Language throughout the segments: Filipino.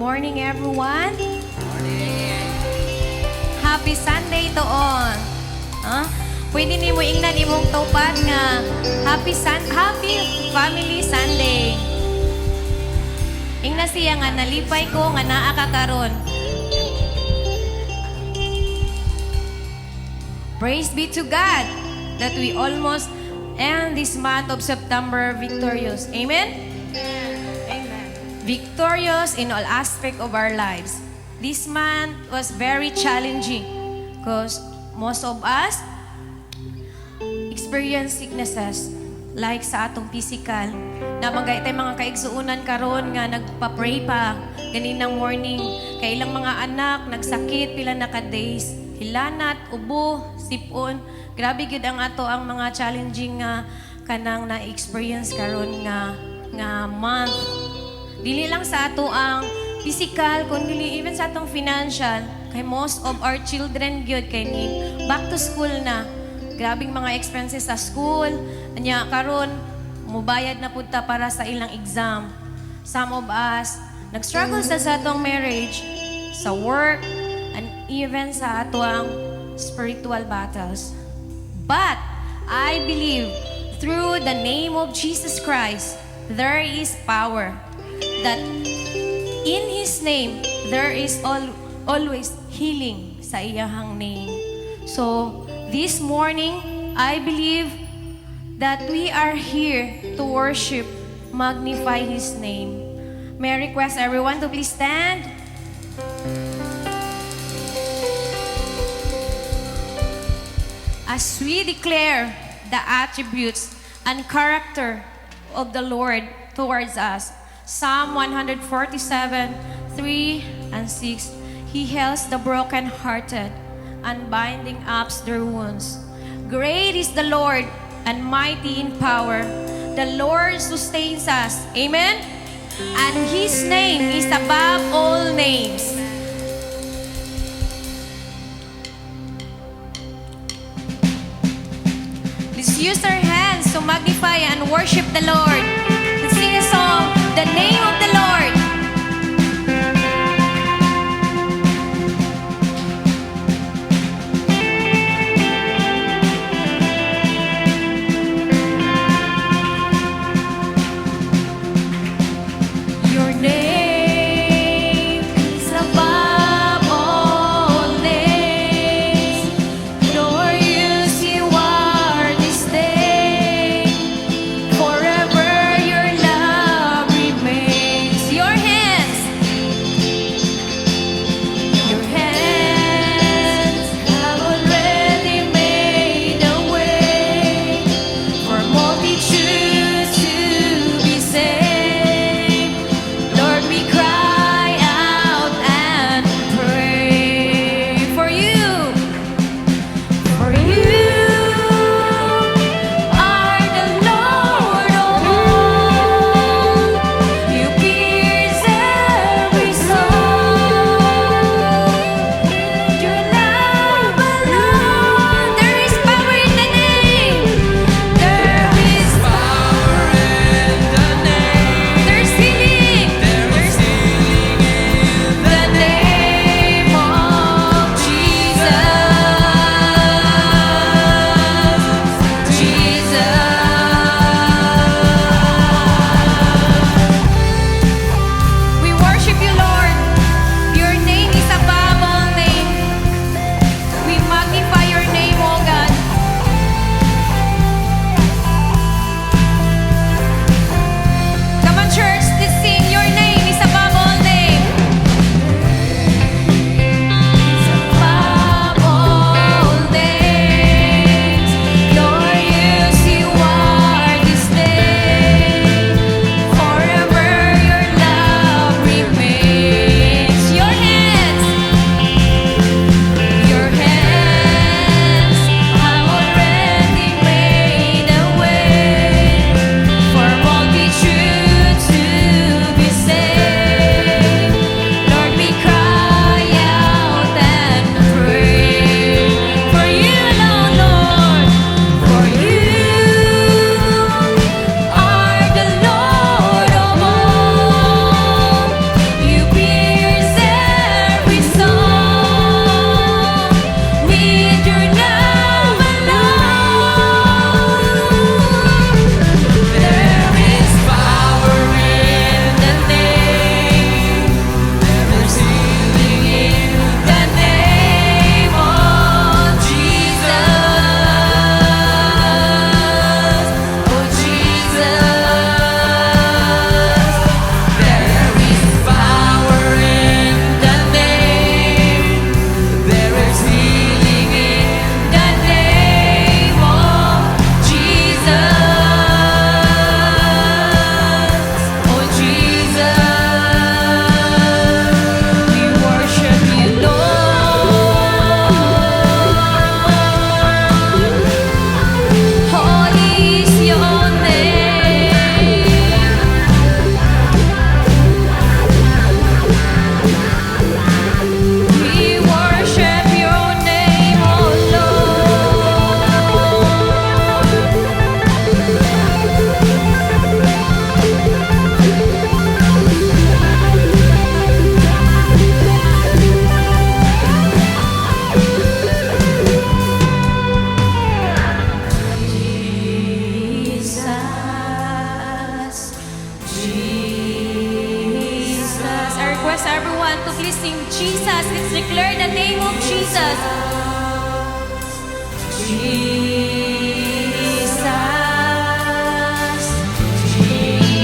morning, everyone. Happy Sunday to all. Pwede ni mo ingnan imong tupad nga Happy Family Sunday. Ingna siya nga nalipay ko nga naa ka karon. Praise be to God that we almost end this month of September victorious. Amen? Amen. Victorious in all aspects of our lives. This month was very challenging because most of us experience sicknesses like sa atong physical. Na mga kaigsuunan karon nga nagpa-pray pa ganinang morning. Kay ilang mga anak nagsakit pila na ka days. Hilanat, ubo, sipon. Grabe gyud ang ato ang mga challenging nga kanang na-experience karon nga month. Dili lang sa ato ang physical, kundi even sa atong financial. Kay most of our children gyud kay ni back to school na. Grabing mga expenses sa school. Anya karon mubayad na pud ta para sa ilang exam. Some of us nag-struggle sa atong marriage, sa work, and even sa ato ang spiritual battles. But I believe through the name of Jesus Christ, there is power. That in His name, there is always healing sa iyahang name. So, this morning, I believe that we are here to worship, magnify His name. May I request everyone to please stand? As we declare the attributes and character of the Lord towards us, Psalm 147, 3 and 6, He heals the brokenhearted and binding up their wounds. Great is the Lord and mighty in power. The Lord sustains us. Amen? And His name is above all names. Let's use our hands to magnify and worship the Lord. Let's sing a song, the name of the Lord. Your name is above all names. Glorious you are this day. Forever everyone to please sing Jesus. Let's declare the name of Jesus. Jesus. Jesus.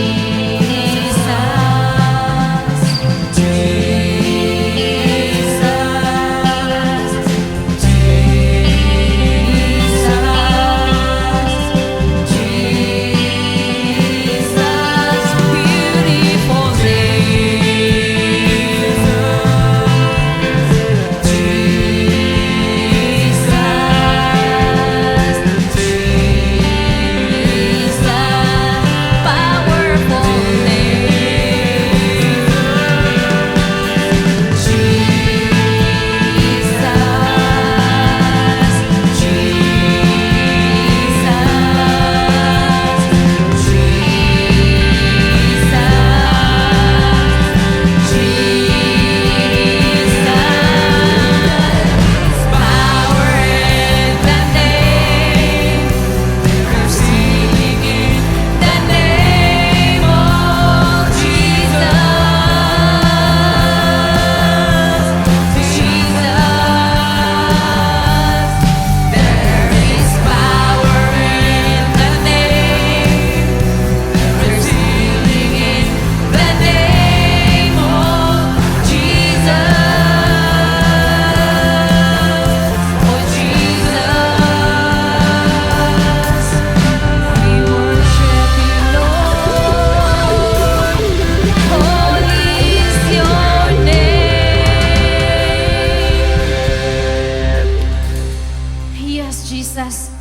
Jesus,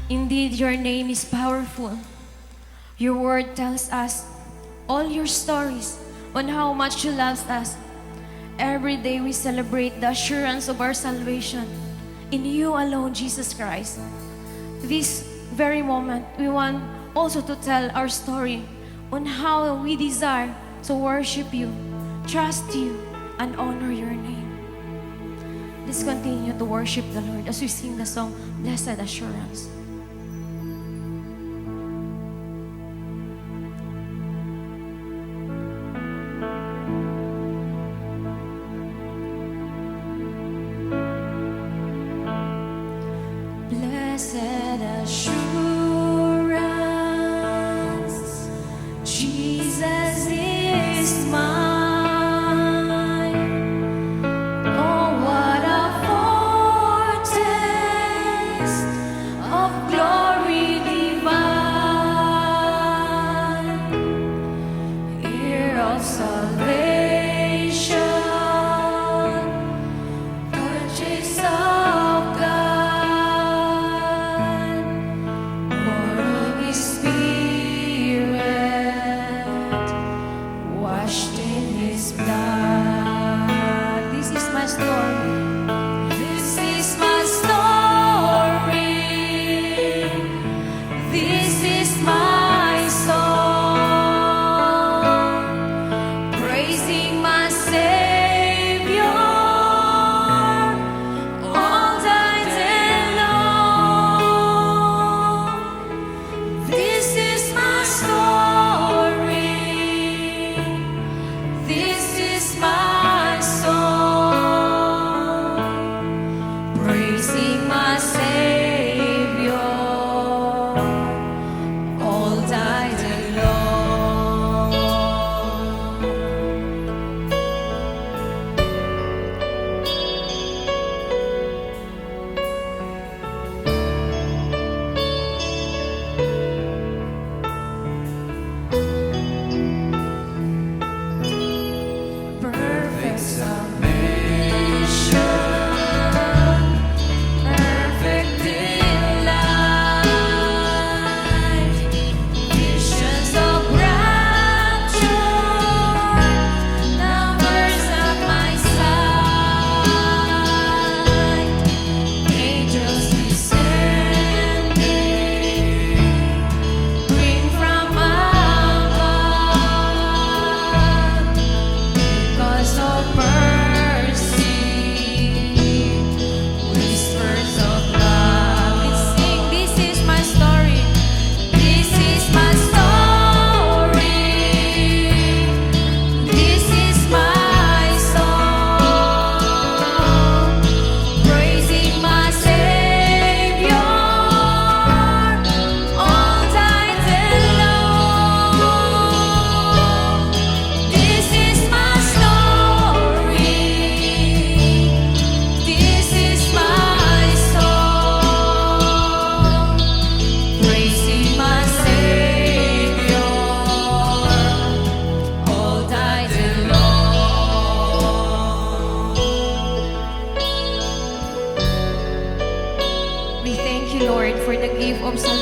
indeed your name is powerful. Your word tells us all your stories on how much you love us. Every day we celebrate the assurance of our salvation in you alone, Jesus Christ. This very moment, we want also to tell our story on how we desire to worship you, trust you, and honor your name. Let's continue to worship the Lord as we sing the song, Blessed Assurance. Blessed assurance, Jesus is mine. Oh, what a foretaste of glory divine, heir of salvation, purchase of God.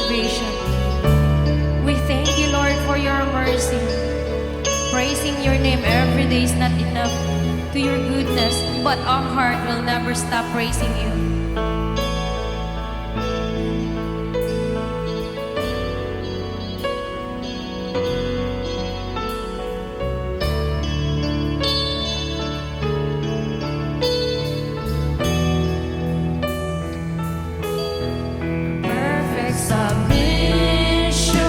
salvation. We thank you, Lord, for your mercy. Praising your name every day is not enough to your goodness, but our heart will never stop praising you. Perfect submission,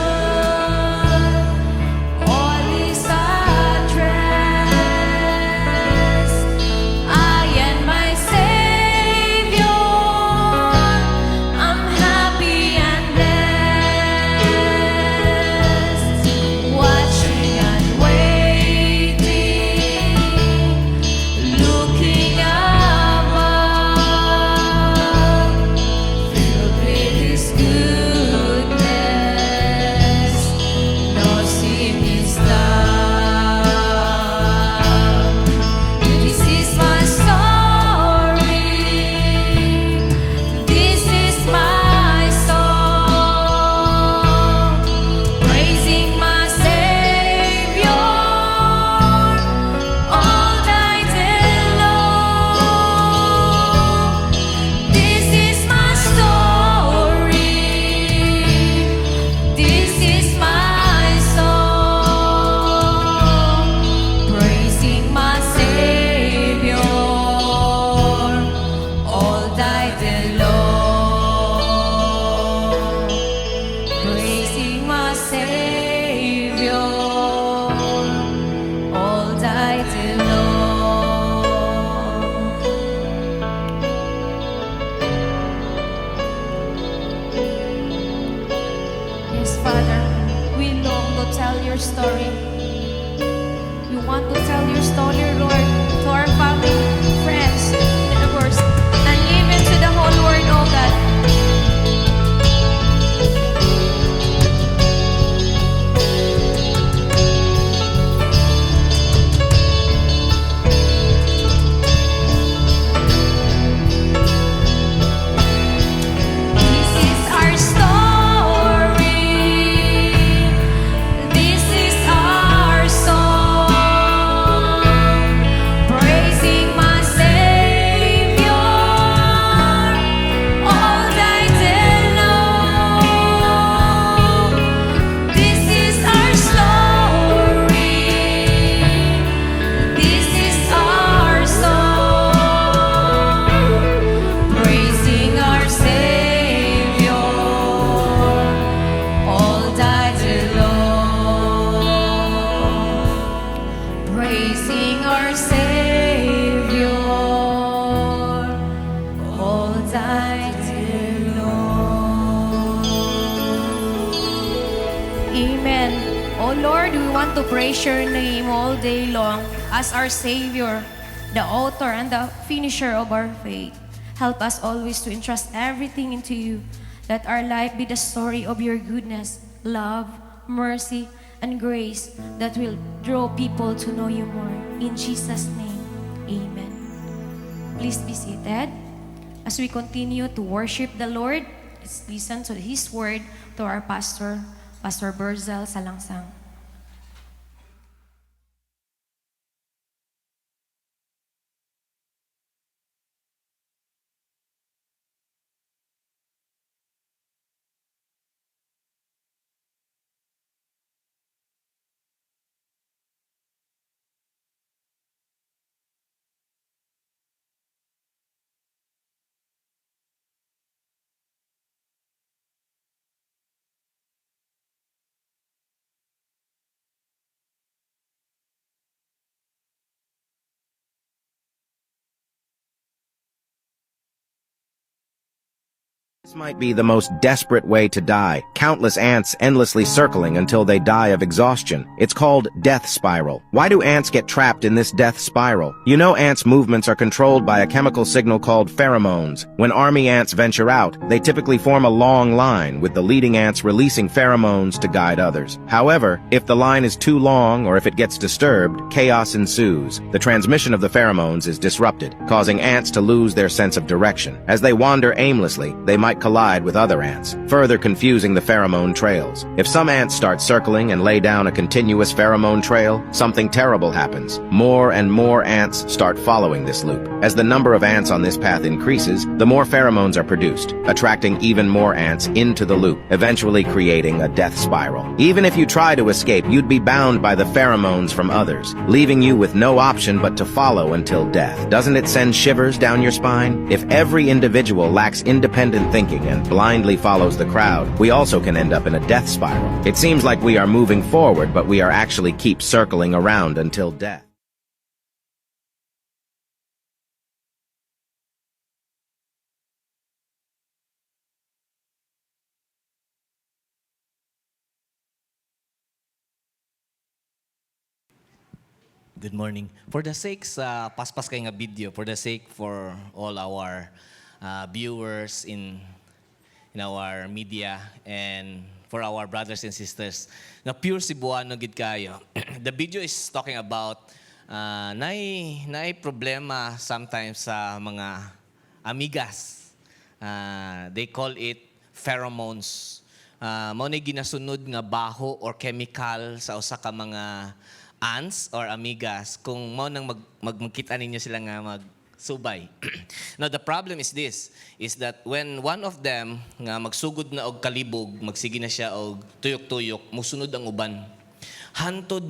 all is addressed. I and my Savior, I'm happy and blessed. Watching and waiting, looking above, filled with His goodness, lost in His love. This is my story, this is my song, praising my Savior all night and long. This is my story, this is my song, praising my Savior all night and long. Praising my Savior all night and long. Yes, Father, we long to tell your story. We want to tell your story, Lord, to our family, friends, neighbors, and even to the whole world, oh God. This is our story, this is our song, praising my Savior all night and long. This is our story, this is our song, praising our Savior all night and long. Praising our Savior all night and long. Amen. Oh Lord, we want to praise your name all day long as our Savior, the author and the finisher of our faith. Help us always to entrust everything into you. Let our life be the story of your goodness, love, mercy, and grace that will draw people to know you more. In Jesus' name, amen. Please be seated. As we continue to worship the Lord, let's listen to His word to our pastor, Pastor Berzel Salangsang. This might be the most desperate way to die. Countless ants endlessly circling until they die of exhaustion. It's called death spiral. Why do ants get trapped in this death spiral? You know ants' movements are controlled by a chemical signal called pheromones. When army ants venture out, they typically form a long line, with the leading ants releasing pheromones to guide others. However, if the line is too long or if it gets disturbed, chaos ensues. The transmission of the pheromones is disrupted, causing ants to lose their sense of direction. As they wander aimlessly, they might might collide with other ants, further confusing the pheromone trails. If some ants start circling and lay down a continuous pheromone trail, something terrible happens. More and more ants start following this loop. As the number of ants on this path increases, the more pheromones are produced, attracting even more ants into the loop, eventually creating a death spiral. Even if you try to escape, you'd be bound by the pheromones from others, leaving you with no option but to follow until death. Doesn't it send shivers down your spine? If every individual lacks independent thinking and blindly follows the crowd, we also can end up in a death spiral. It seems like we are moving forward, but we are actually keep circling around until death. Good morning. For the sake sa paspas kay nga video, for the sake for all our viewers in our media and for our brothers and sisters, na pure Cebuano gid kayo. The video is talking about naay problema sometimes sa mga amigas. They call it pheromones. Mao nay ginasunod nga baho or chemical sa usa ka mga ants or amigas kung mo nang magkita ninyo sila nga magsubay. Now the problem is this, is that when one of them nga magsugod na og kalibog, magsige na siya og tuyok-tuyok, musunod ang uban. Hantod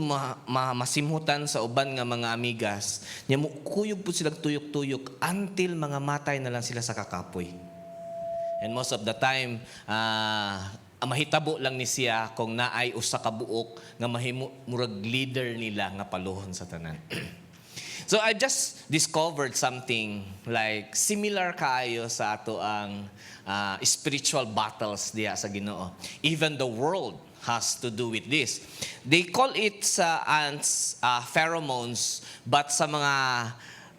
masimhutan sa uban nga mga amigas, nya kuyog po sila tuyok-tuyok until mga matay na lang sila sa kakapoy. And most of the time, mahitabo lang ni siya kung naay usa ka buok nga murag leader nila nga paluhon sa tanan. So I just discovered something like similar kaayo sa ato ang spiritual battles diya sa Ginoo. Even the world has to do with this. They call it sa ants pheromones, but sa mga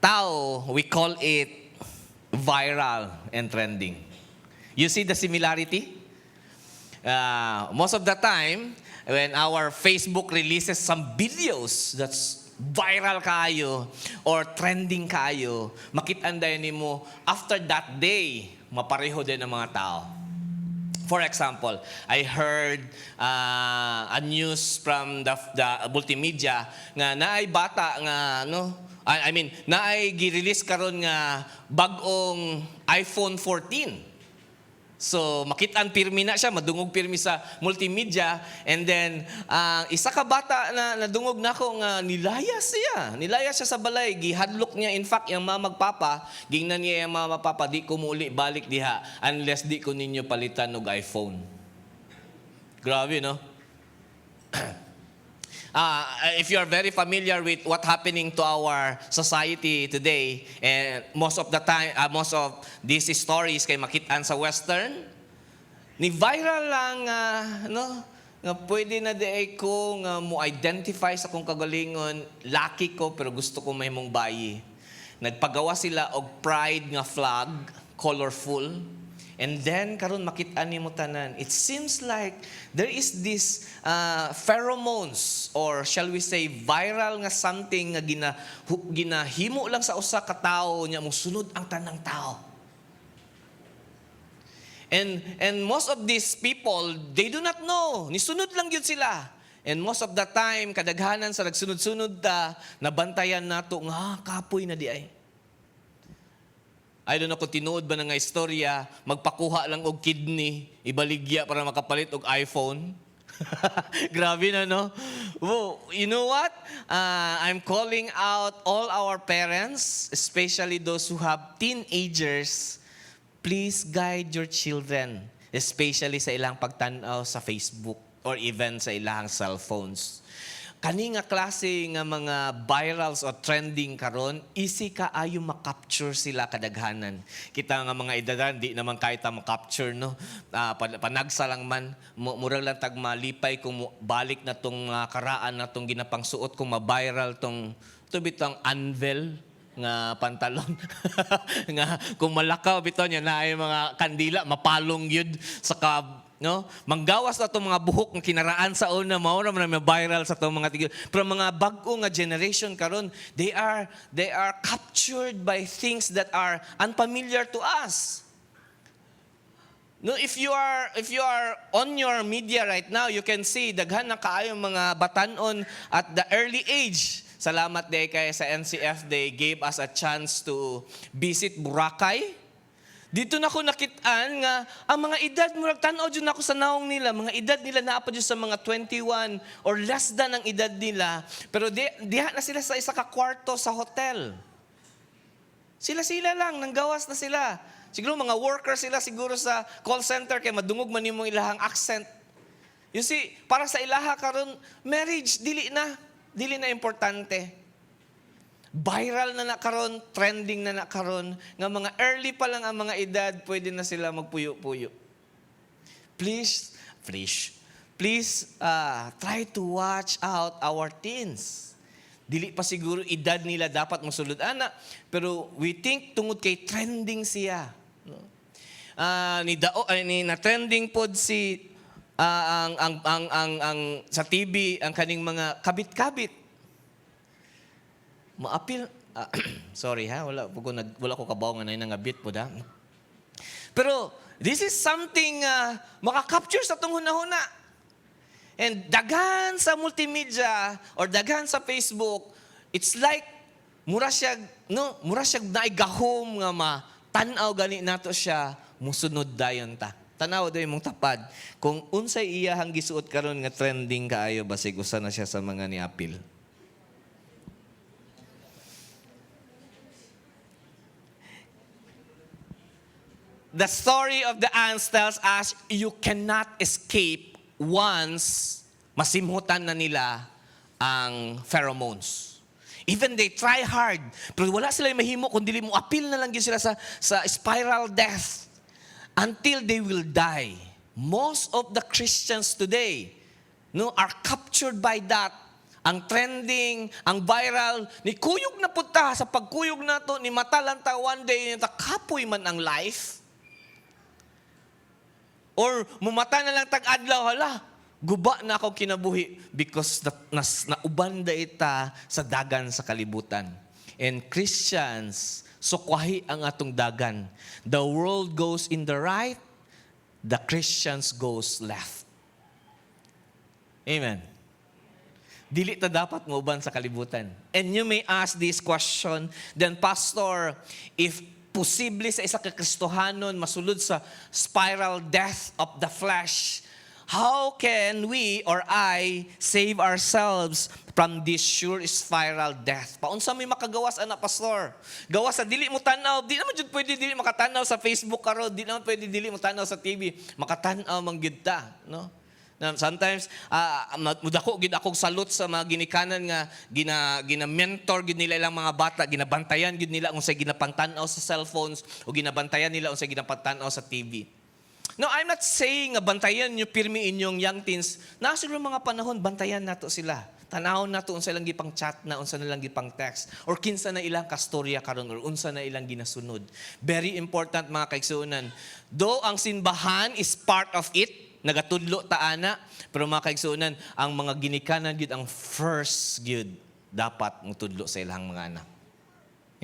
tao we call it viral and trending. You see the similarity? Most of the time, when our Facebook releases some videos that's viral kayo or trending kayo, makitanday nimo after that day, mapareho din ang mga tao. For example, I heard a news from the multimedia nga naay bata nga naay gi-release karon nga bag-ong iPhone 14. So, makitaan pirmi na siya, madungog pirmi sa multimedia. And then, isa ka bata na nadungog na ako nga nilayas siya. Nilayas siya sa balay. Gihadlok niya, in fact, yung mga magpapa, gingnan niya yung mga magpapa, di ko muli balik diha unless di ko ninyo palitan og iPhone. Grabe, no? If you are very familiar with what happening to our society today, and most of the time, most of these stories kay makitaan sa Western, ni viral lang, nga pwede na di ko nga mo identify sa kong kagalingon, lucky ko pero gusto ko may mong bayi. Nagpagawa sila og pride nga flag, colorful. And then, karon makita nimo tanan, it seems like there is this pheromones or shall we say viral nga something nga ginahimo lang sa usa ka tawo nya mosunod ang tanang tao. And most of these people, they do not know. Nisunod lang yun sila. And most of the time, kadaghanan sa nagsunod-sunod nabantayan nato nga kapoy na di ay. I don't know kung tinuod ba na nga istorya, magpakuha lang og kidney, ibaligya para makapalit og iPhone. Grabe na, no? Well, you know what? I'm calling out all our parents, especially those who have teenagers. Please guide your children, especially sa ilang pagtanaw sa Facebook or even sa ilang cellphones. Kani nga klase nga mga virals o trending karon, easy kaayo makapture sila kadaghanan. Kita nga mga edadan, di naman kahit makapture, no? Panagsa lang man, murag lang tag malipay kung balik na tong karaan na tong ginapangsuot kung ma-viral tong bitang anvil nga pantalon. Nga kung malakaw bitaw niya na ay mga kandila, mapalong yun sa no? Manggawas na itong mga buhok ng kinaraan sa una, maura man na viral sa itong mga tigil. Pero mga bago nga generation karon, they are captured by things that are unfamiliar to us. No, if you are on your media right now, you can see daghan na kaayo mga batanon at the early age. Salamat day kay sa NCF, they gave us a chance to visit Boracay. Dito na ko nakitaan nga ang mga edad mo nagtan-aw jud ako sa naong nila, mga edad nila naa pa jud sa mga 21 or less than ang edad nila, pero diha na sila sa isa ka kwarto sa hotel. Sila lang nanggawas na sila. Siguro mga worker sila siguro sa call center kay madungog man imong ilahang accent. You see, para sa ilaha karon marriage dili na importante. Viral na karon, trending na karon nga mga early pa lang ang mga edad pwede na sila magpuyo-puyo. Please try to watch out our teens. Dili pa siguro edad nila dapat mosulod ana, pero we think tungod kay trending siya. No? Na trending pod si ang sa TV ang kaning mga kabit-kabit. Maapil sorry ha, wala ko kabaw nga nga bit po da. Pero this is something maka-capture sa tong hunahuna. And daghan sa multimedia or daghan sa Facebook, it's like mura siya naigahom nga tan-aw gani nato siya musunod dayon ta. Tanaw dayon mong tapad kung unsay iyahang gisuot karon nga trending kaayo basig usa na siya sa mga niapil. The story of the ants tells us you cannot escape once masimhutan na nila ang pheromones. Even they try hard, pero wala sila mahimo kung dili mo appeal na lang yun sila sa spiral death until they will die. Most of the Christians today are captured by that. Ang trending, ang viral, ni kuyog na puta sa pagkuyog na to, ni matalanta one day, kapoy man ang life. Or mumata na lang tag-adlaw, hala, guba na ako kinabuhi because naubanda ita sa dagan sa kalibutan. And Christians, sukwahi ang atong dagan. The world goes in the right, the Christians goes left. Amen. Dili ta dapat mauban sa kalibutan. And you may ask this question, then Pastor, if posible sa isa ka Kristohanon masulod sa spiral death of the flesh, how can we or I save ourselves from this sure spiral death? Paunsa may makagawas ana pastor? Gawas sa dili mo tanaw, di naman jud pwede dili makatanaw sa Facebook karon, di naman pwede dili mo tanaw sa TV, makatanaw man gyud ta, no? Sometimes mudako gid akong salute sa mga ginikanan nga gina-mentor gid nila ilang mga bata, ginabantayan gid nila unsay ginapantanaw sa cellphones o ginabantayan nila unsay ginapantanaw sa TV. No, I'm not saying nga bantayan nyo pirmi inyong young teens. Na siguro mga panahon bantayan nato sila. Tanahon nato unsa lang gipang chat na, unsa na lang gipang text or kinsa na ilang kastorya karon or unsa na ilang ginasunod. Very important mga kaigsuonan. Though ang simbahan is part of it, nagatudlo ta ana, pero mga kaigsuonan, ang mga ginikanan gyud ang first gyud dapat mutudlo sa ilang mga anak.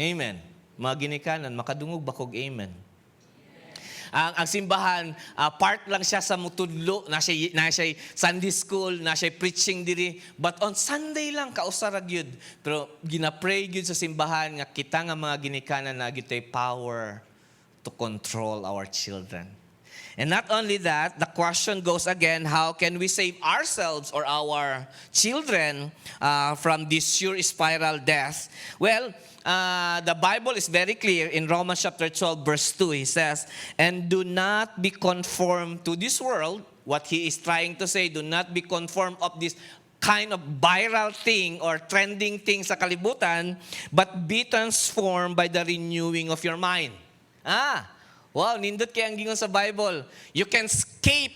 Amen. Mga ginikanan makadungog bakog amen. Ang simbahan, part lang siya sa mutudlo, na siya Sunday school, na siya preaching diri, but on Sunday lang kausara gyud. Pero ginapray gyud sa simbahan nga kita nga mga ginikanan na gyud tay power to control our children. And not only that, the question goes again, how can we save ourselves or our children from this sure spiral death? Well, the Bible is very clear in Romans chapter 12, verse 2. He says, and do not be conformed to this world. What he is trying to say, do not be conformed of this kind of viral thing or trending thing sa kalibutan, but be transformed by the renewing of your mind. Wow, nindot kay ang gingon sa Bible. You can escape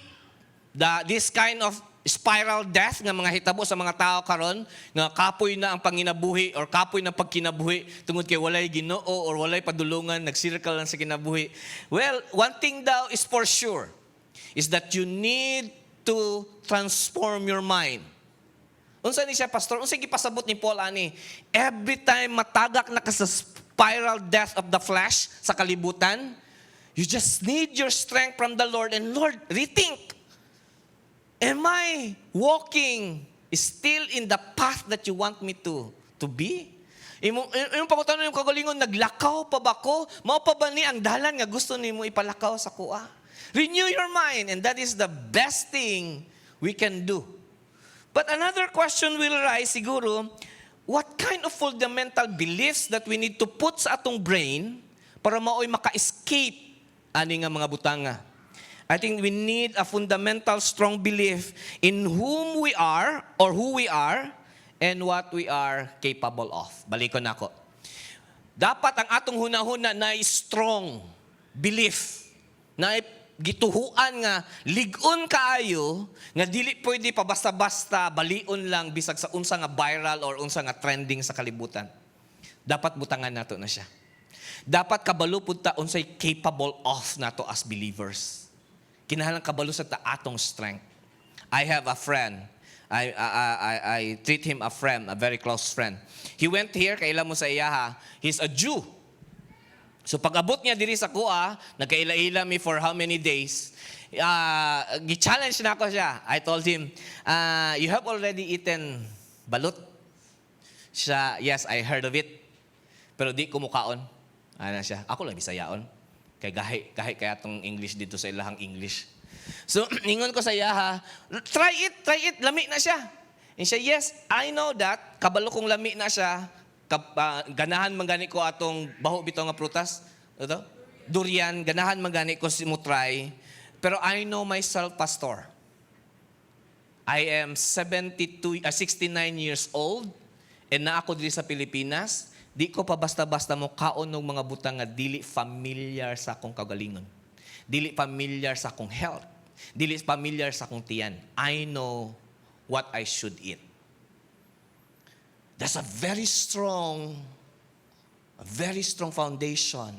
this kind of spiral death nga mga hitabo sa mga tao karon nga kapoy na ang panginabuhi or kapoy na pagkinabuhi tungod kay walay Ginoo or walay padulungan, nagsirkel lang sa kinabuhi. Well, one thing daw is for sure is that you need to transform your mind. Unsa ni siya pastor? Unsa gipasabot ni Paul ani? Every time matagak na ka sa spiral death of the flesh sa kalibutan, You just need your strength from the Lord. And Lord, rethink. Am I walking still in the path that you want me to be? Yung pangutan yung kagalingon, naglakaw pa ba ko? Mao pa ba ni ang dalan nga gusto ni mo ipalakaw sa kuha? Renew your mind, and that is the best thing we can do. But another question will rise siguro, what kind of fundamental beliefs that we need to put sa atong brain para mao'y maka-escape ani nga mga butanga? I think we need a fundamental strong belief in whom we are or who we are and what we are capable of. Balikon ako. Dapat ang atong hunahuna na strong belief, na gituhuan nga ligon kaayo nga dili pwede pa basta-basta balion lang bisag sa unsa nga viral or unsa nga trending sa kalibutan. Dapat butangan nato na siya. Dapat kabalo pud ta unsay capable of nato as believers. Kinahanglan kabalo sa ta atong strength. I have a friend. I treat him a friend, a very close friend. He went here, kaila mo sa iyaha, he's a Jew. So pag-abot niya diri sa kuha, nagkaila-ila me for how many days, gi-challenge na ako siya. I told him, you have already eaten balut? Siya, yes, I heard of it. Pero di ko mukaon. Ano siya, ako lang bisayaon. Kay gahi kaya tong English dito sa ilahang English. So, ningon ko sa iya ha, try it, lami na siya. And siya, yes, I know that, kabalo kong lami na siya, ganahan manggani ko atong baho bitaw nga prutas, ito? Durian, ganahan manggani ko si mo try, pero I know myself, pastor. I am 69 years old, and na ako diri sa Pilipinas, di ko pa basta-basta mo kaon ng mga butang nga dili familiar sa akong kagalingon. Dili familiar sa akong health. Dili familiar sa akong tiyan. I know what I should eat. That's a very strong foundation,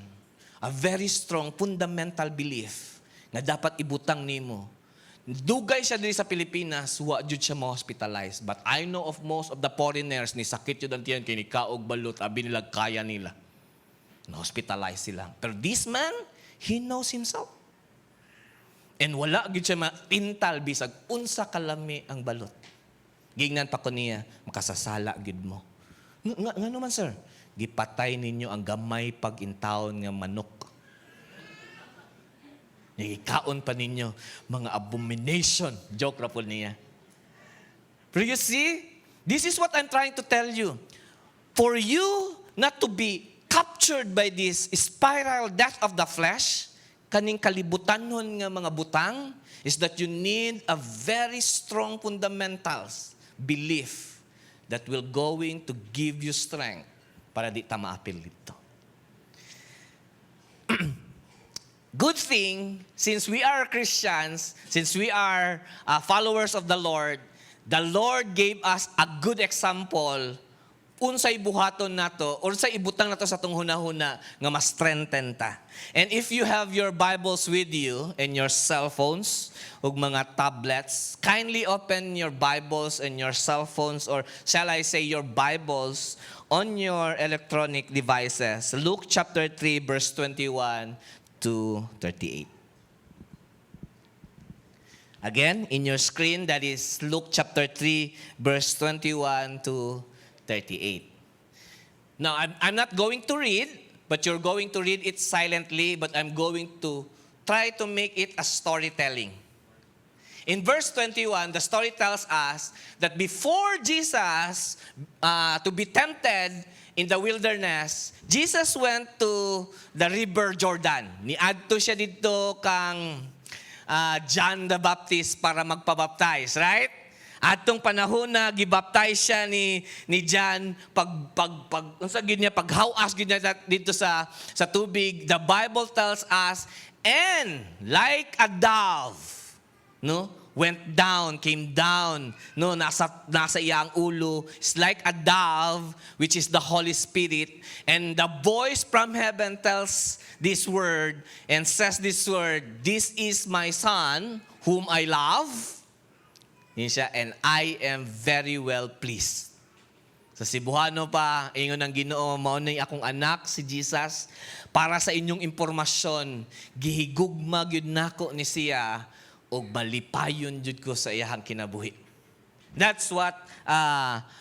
a very strong fundamental belief na dapat ibutang nimo. Dugay siya diri sa Pilipinas, wa jud siya ma-hospitalize. But I know of most of the foreigners ni sakit yun ang tiyan kay ni kaog balot, abi nila kaya nila. Na-hospitalize sila. Pero this man, he knows himself. And wala gid siya matintal bisag unsa kalami ang balot. Gingnan pa ko niya, makasasala gid mo. Nga naman sir, gipatay ninyo ang gamay pag-intawon nga manok. Ikaon pa ninyo mga abomination. Joke ra po niya. But you see, this is what I'm trying to tell you. For you not to be captured by this spiral death of the flesh, kaning kalibutanon nga mga butang, is that you need a very strong fundamentals, belief, that will going to give you strength para di ta maapil dito. Good thing, since we are Christians, since we are followers of the Lord gave us a good example unsay buhaton nato, unsay ibutang nato sa tong hunahuna nga mas strengthen ta. And if you have your Bibles with you and your cell phones ug mga tablets, kindly open your Bibles and your cell phones, or shall I say your Bibles on your electronic devices. Luke chapter 3 verse 21 to 38. Again, in your screen, that is Luke chapter 3 verse 21 to 38. Now, I'm not going to read, but you're going to read it silently, but I'm going to try to make it a storytelling. In verse 21, the story tells us that before Jesus to be tempted in the wilderness, Jesus went to the river Jordan. Niadto siya dito kang John the Baptist para magpabaptize, right? Atong panahon na gibaptize siya ni John unsa gid niya paghawas gid niya dito sa tubig. The Bible tells us, and like a dove, no, came down, no, nasa iyang ulo. It's like a dove, which is the Holy Spirit, and the voice from heaven tells this word and says this word, "This is my son whom I love." Yun siya, and I am very well pleased. Sa Cebuano pa, ingon ng Ginoo, mao nay akong anak si Jesus. Para sa inyong impormasyon, gihigugma gyud nako ni siya og malipayon jud ko sa iyahang kinabuhi. That's what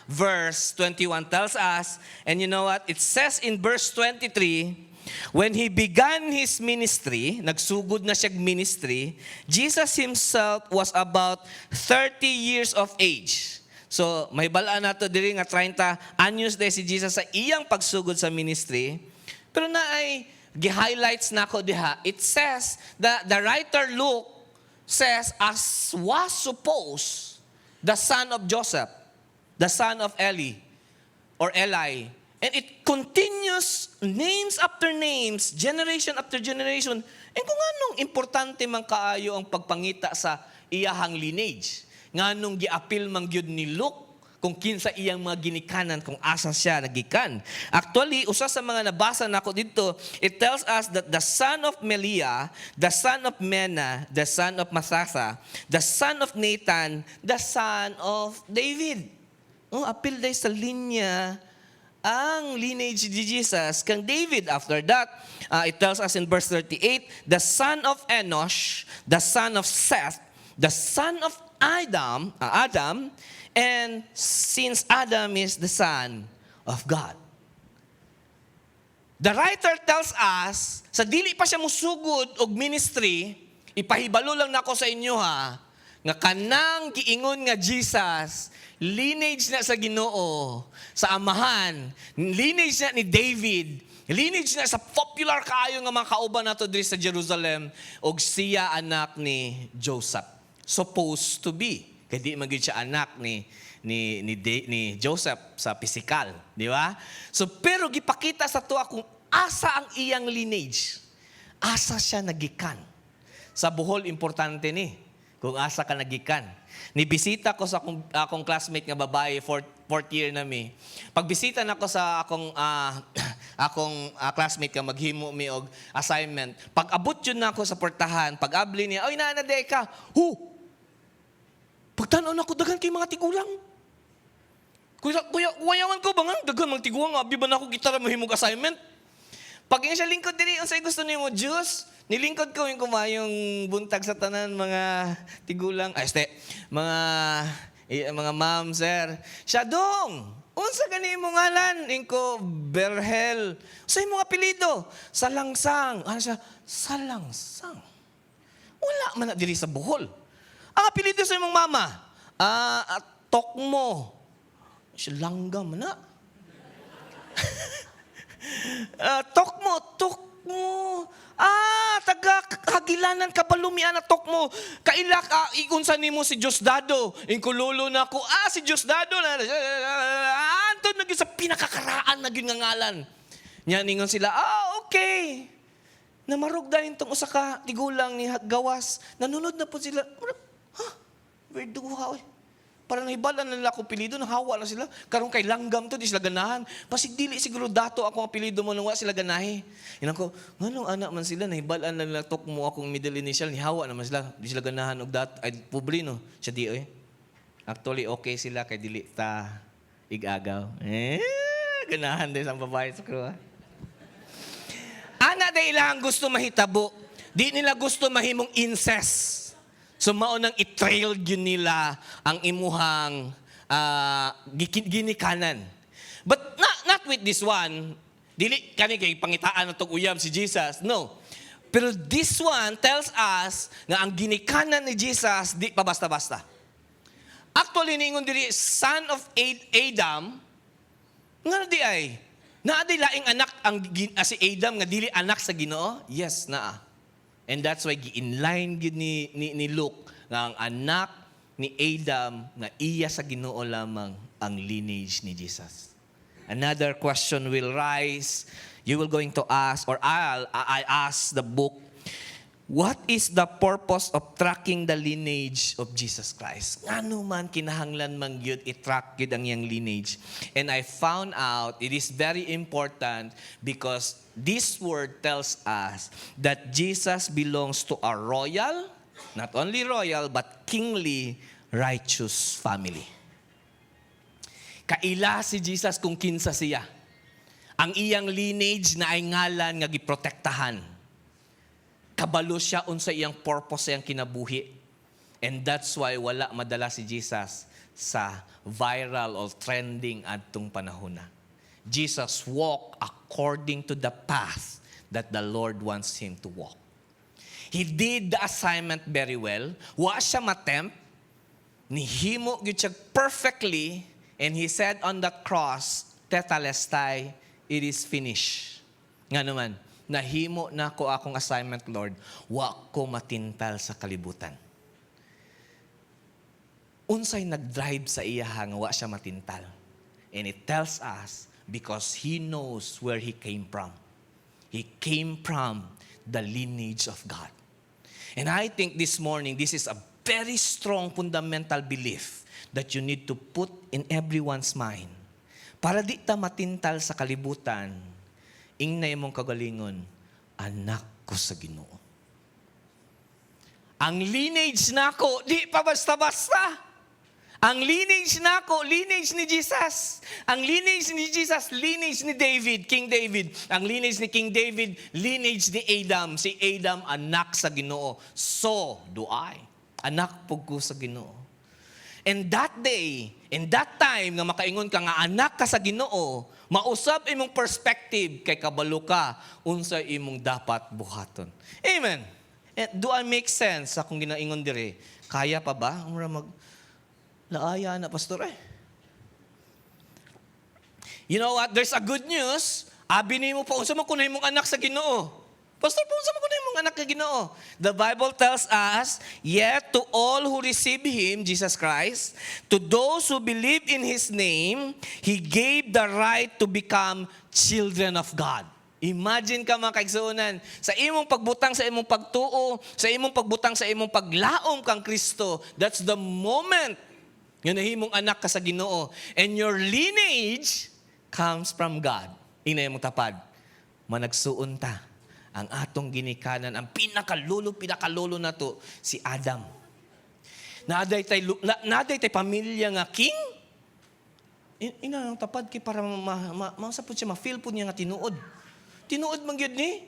verse 21 tells us. And you know what? It says in verse 23, when he began his ministry, nagsugod na siya ministry, Jesus himself was about 30 years of age. So, may balaan nato diri nga 30 anyos day si Jesus sa iyang pagsugod sa ministry. Pero na ay gi-highlights nako diha. It says that the writer Luke says as was supposed the son of Joseph, the son of Eli or Eli. And it continues names after names, generation after generation. And kung anong importante man kaayo ang pagpangita sa iyahang lineage. Nganong giapil man gyud ni Luke kung kinsa iyang mga ginikanan, kung asa siya nagikan. Actually, usa sa mga nabasa nako dito, it tells us that the son of Meliah, the son of Mena, the son of Masasa, the son of Nathan, the son of David. Oh, apil day sa linya ang lineage ni Jesus kang David. After that, it tells us in verse 38, the son of Enosh, the son of Seth, the son of Adam, and since Adam is the son of God. The writer tells us, sa dili pa siya musugod og ministry, ipahibalo lang nako sa inyo ha, nga kanang giingon nga Jesus, lineage na sa Ginoo, sa amahan, lineage na ni David, lineage na sa popular kaayo nga mga kauban nato diri sa Jerusalem, og siya anak ni Joseph. Supposed to be. Kaya di magiging siya anak ni Joseph sa physical. Di ba? So, pero gipakita sa tuwa kung asa ang iyang lineage. Asa siya nagikan. Sa Bohol, importante ni. Kung asa ka nagikan. Nibisita ko sa akong classmate nga babae, fourth year na mi. Pagbisita na ko sa akong classmate nga maghimo mi og assignment. Pag abot yun na ako sa portahan, pag abli niya, oy naanaday ka, pagtanaw na ko, dagan kay mga tigulang. Kuyawan ko ba nga, dagan mga tigulang, abi ba na ako gitara mahimog assignment? Pag yung siya lingkod diri, ang sa'yo gusto niyo mo, Diyos, nilingkod ko yung kumayong buntag sa tanan, mga tigulang, mga ma'am, sir. Siya dong, unsa gani mo ngalan? Ingko, Berhel. Sa imong apelido? Salangsang. Ano siya? Salangsang. Wala man na diri sa Bohol. Ang apelido sa imong mama? Tokmo. Siya langgam na. Tokmo. Taga-Hagilanan Kabalumian na Tokmo. Kailak, iunsa nimo si Diosdado. Inkulolo na ko, si Diosdado na. Anton naging sa pinakakaraan naging nga ngalan. Nya ningon sila, okay. Namarog dahil itong usa ka tigulang ni Gawas. Nanunod na po sila. Verduha, oy. Para nahibalan na nila akong apelido, nahawa na sila. Karong kay langgam to, di sila ganahan. Pasig dili siguro dato akong apelido mo nang wa sila ganahe. Yan ako, nganong anak man sila, nahibalan na nila tok mo akong middle initial, nihawa naman sila. Di sila ganahan og dato, ay pobre no. Siya di, oy. Actually, okay sila kay dili ta igagaw. Ganahan din sa babae sa crew, ha? Ana day ilang gusto mahitabo. Di nila gusto mahimong incest. So maunang i-trail yun nila ang imuhang ginikanan. But not with this one. Dili kani kay pangitaan na tong uyab si Jesus. No. Pero this one tells us na ang ginikanan ni Jesus di pa basta-basta. Actually ningon diri son of Adam nga di ay naadi laing anak ang si Adam nga dili anak sa Ginoo? Yes, naa. And that's why gi-inline gid ni Luke nga ang anak ni Adam nga iya sa Ginoo lamang ang lineage ni Jesus. Another question will rise. You will going to ask, or I ask the book, what is the purpose of tracking the lineage of Jesus Christ? Ngano man kinahanglan man gyud i-track gyud ang iyang lineage. And I found out it is very important because this word tells us that Jesus belongs to a royal, not only royal, but kingly, righteous family. Kaila si Jesus kung kinsa siya. Ang iyang lineage na ay ngalan nga giprotektahan. Kabalo siya unsa iyang purpose sa iyang kinabuhi. And that's why wala madala si Jesus sa viral or trending adtong panahon na. Jesus walked according to the path that the Lord wants him to walk. He did the assignment very well. Wa siya matempt. Nihimo gyud siya perfectly. And he said on the cross, Tetelestai, it is finished. Nga naman, nahimo na ko akong assignment, Lord. Wa ko matintal sa kalibutan. Unsay nag-drive sa iya nga wa siya matintal. And it tells us because he knows where he came from. He came from the lineage of God. And I think this morning, this is a very strong fundamental belief that you need to put in everyone's mind. Para di ta matintal sa kalibutan, ingnay mong kagalingon, anak ko sa Ginoo. Ang lineage nako, di pa basta-basta. Ang lineage nako, lineage ni Jesus. Ang lineage ni Jesus, lineage ni David, King David. Ang lineage ni King David, lineage ni Adam. Si Adam, anak sa Ginoo. So do I. Anak po ko sa Ginoo. And that day, in that time, nga makaingon ka nga anak ka sa Ginoo, mausab imong perspective kay kabalo ka, unsa imong dapat buhaton. Amen. Do I make sense sa akong ginaingon dire? Kaya pa ba? Laaya na, pastor eh. You know what? There's a good news. Abi ni mo pa, unsa man kunay mong anak sa Ginoo? Pastor, unsa man kunay mong anak sa Ginoo? The Bible tells us, yet to all who receive Him, Jesus Christ, to those who believe in His name, He gave the right to become children of God. Imagine ka mga kaigsuonan, sa imong pagbutang, sa imong pagtuo, sa imong pagbutang, sa imong paglaom kang Kristo, that's the moment nga nahimong anak ka sa Ginoo. And your lineage comes from God. Inay mong tapad. Managsuon ta. Ang atong ginikanan, ang pinakalulo na to, si Adam. Naaday tay pamilya nga king. Ina ang tapad kay para masapod siya, ma-feel po niya nga tinuod. Tinuod man gyud ni.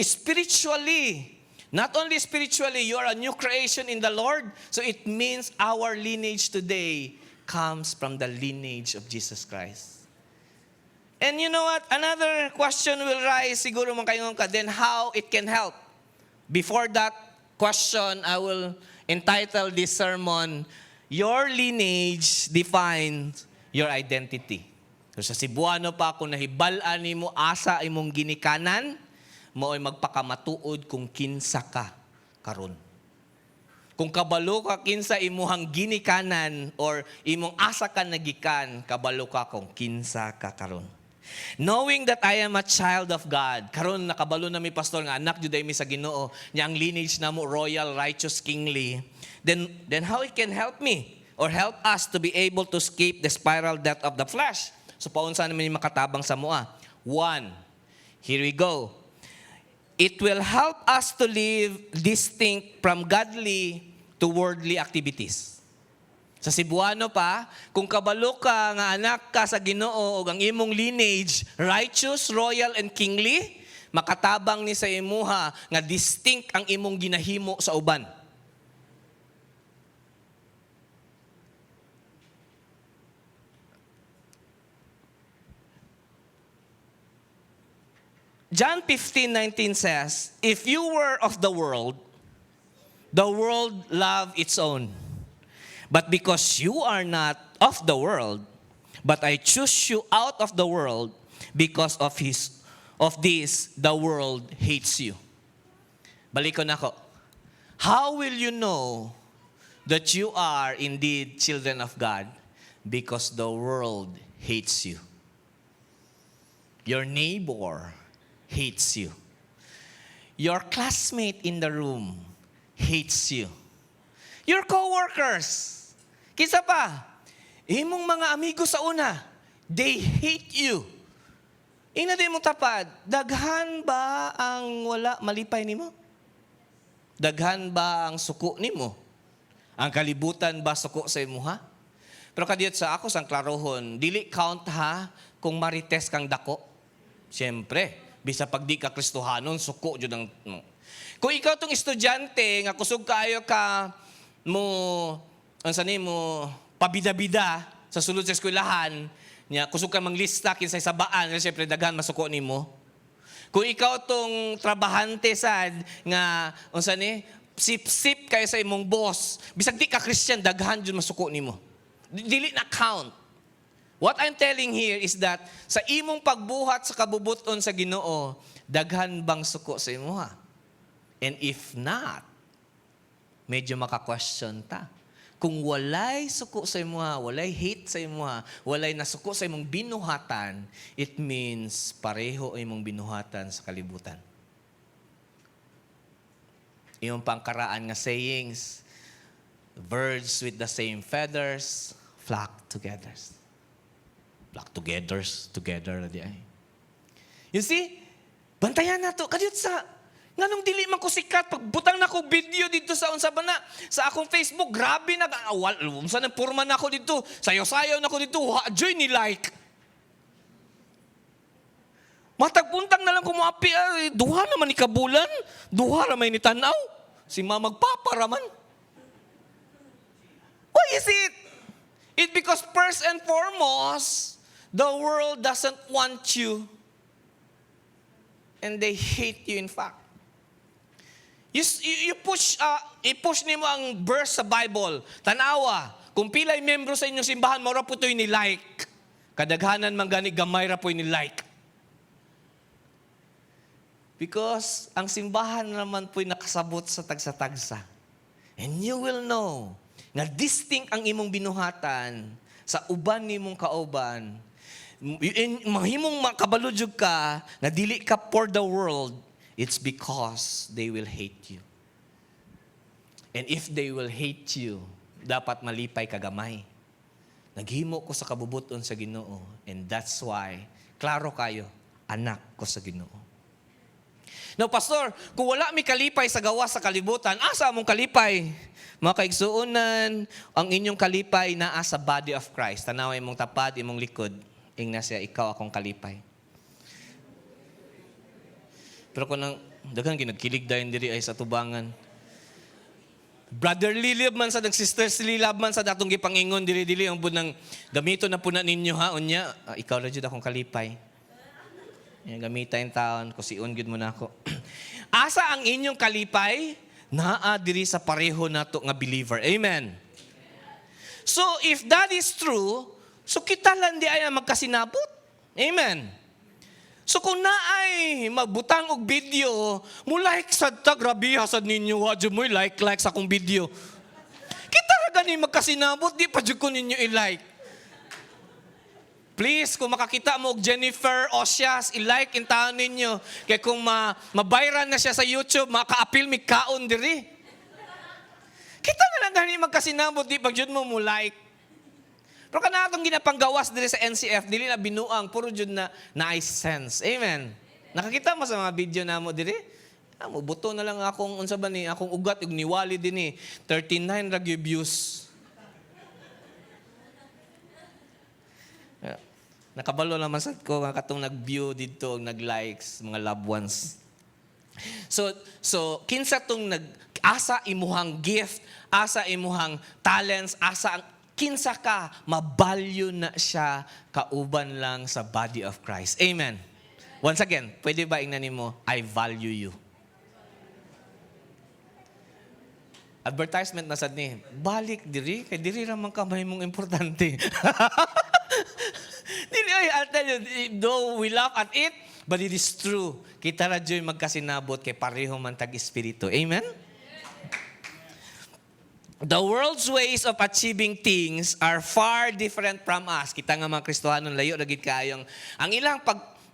Spiritually, not only spiritually, you are a new creation in the Lord. So it means our lineage today comes from the lineage of Jesus Christ. And you know what? Another question will rise, siguro man kayo ka, then how it can help. Before that question, I will entitle this sermon, Your Lineage Defines Your Identity. So sa Cebuano pa, kung nahibalaan nimo asa imong ginikanan, mao'y magpakamatuod kung kinsa ka karon. Kung kabalo ka kinsa imuhang ginikanan or imong asa ka nagikan, kabalo ka kung kinsa ka karon. Knowing that I am a child of God, karon nakabalo na mi pastor nga anak juday mi sa Ginoo, nya ang lineage namo royal, righteous, kingly, then how it can help me or help us to be able to escape the spiral death of the flesh? So paunsa naman yung makatabang sa mua. 1, here we go. It will help us to live distinct from godly to worldly activities. Sa Cebuano pa, kung kabalo ka nga anak ka sa Ginoo o ang imong lineage, righteous, royal, and kingly, makatabang ni sa imuha nga distinct ang imong ginahimo sa uban. John 15:19 says, if you were of the world love its own. But because you are not of the world, but I choose you out of the world, because of this, the world hates you. Balik ko na ko. How will you know that you are indeed children of God? Because the world hates you. Your neighbor hates you. Your classmate in the room hates you. Your co-workers, kisa pa, imong mga amigo sa una, they hate you. Ina din mo tapad, daghan ba ang wala malipay nimo? Daghan ba ang suko nimo? Ang kalibutan ba suko sa imuha? Pero kadiyot sa ako sang klarohon, dili count ha kung marites kang dako. Siyempre, bisa pag di ka Kristohanon, suko jud ang kung ikaw tong estudyante nga kusog kaayo ka mo unsa ni mo pabida-bida sa sulod sa eskwelahan, nya kusog ka manglista kinsay sabaan, siyempre daghan masuko nimo. Kung ikaw tong trabahante sad nga unsa ni sip-sip kayo sa imong boss, bisag di ka Christian, daghan jud masuko nimo. Dili na count. What I'm telling here is that sa imong pagbuhat sa kabubuton sa Ginoo, daghan bang suko sa imuha? And if not, medyo maka-question ta. Kung walay suko sa imuha, walay hate sa imuha, walay nasuko sa imong binuhatan, it means pareho imong binuhatan sa kalibutan. Iyong pangkaraan nga sayings, birds with the same feathers flock together. Flock together na di ay. You see, bantayan na to. Kadiyot sa nganong dili man ko sikat pagbutang na ko video dito sa unsa ba na sa akong Facebook, grabe na unsa nang porma na ako dito, sayo-sayo na ako dito, joy ni like. Matagpuntang na lang ko moapi, duha naman ni kabulan, duha ra may nitanaw. Si magpaparaman. Why is it? It because first and foremost, the world doesn't want you. And they hate you in fact. You push, i-push nimo ang verse sa Bible. Tanawa, kung pilay membro sa inyong simbahan, maura po ito'y ni-like. Kadaghanan man gani, gamay ra po ni-like. Because ang simbahan naman po'y nakasabot sa tagsa-tagsa. And you will know na distinct ang imong binuhatan sa uban nimong kauban. Mahimong makabaludjog ka na dili ka for the world, it's because they will hate you. And if they will hate you, dapat malipay kagamay. Naghimo ko sa kabubuton sa Ginoo. And that's why, klaro kayo, anak ko sa Ginoo. Now, Pastor, kung wala mi kalipay sa gawa sa kalibutan, asa among kalipay? Mga kaigsuunan, ang inyong kalipay naa sa body of Christ. Tanaw imong tapad, imong likod. Ingna siya, ikaw akong kalipay. Pero kung daghan ginagkilig dayon diri ay sa tubangan. Brother Lilib man sa sister Lilab man sa datong gipangingon dili ang bunang gamito na puna ninyo ha unya ikaw ra jud akong kalipay. Yang gamitain taon ko siun gid mo nako. Asa ang inyong kalipay naa diri sa pareho nato nga believer. Amen. So if that is true, so kita lang di ay magkasinabot. Amen. So kung naay magbutang og video, mo like sad ta, grabe hasad ninyo, wadyo mo like sa akong video. Kita ra gani magkasinabot, di pa jud ko ninyo i-like. Please, kung makakita mo og Jennifer Osias, i-like in taon ninyo. Kaya kung mabayran na siya sa YouTube, maka-appeal mi kaon diri. Kita na lang gani magkasinabot, di pa jud mo like. Pero kanatong ginapanggawas diri sa NCF, dili na binuang, puro jud na nice sense. Amen. Nakakita mo sa mga video namo diri? Amo buto na lang akong unsa ba ni akong ugat ug niwali dinhi 39 ra gyud views. Nakabalo naman sad ko nga katong nag-view didto ug nag-likes mga loved ones. So kinsa tong asa imuhang gift, asa imuhang talents, asa kinsa ka, mabalyo na siya kauban lang sa body of Christ. Amen. Once again, pwede ba ingnan mo, I value you. Advertisement na sad ni, balik diri, kay diri ramang kamay mong importante. Dili, I'll tell you, though we laugh at it, but it is true. Kita ra dyo'y magkasinabot kay pareho man tag-espiritu. Amen? The world's ways of achieving things are far different from us. Kita nga mga Kristohanon, layo ragid kayong ang ilang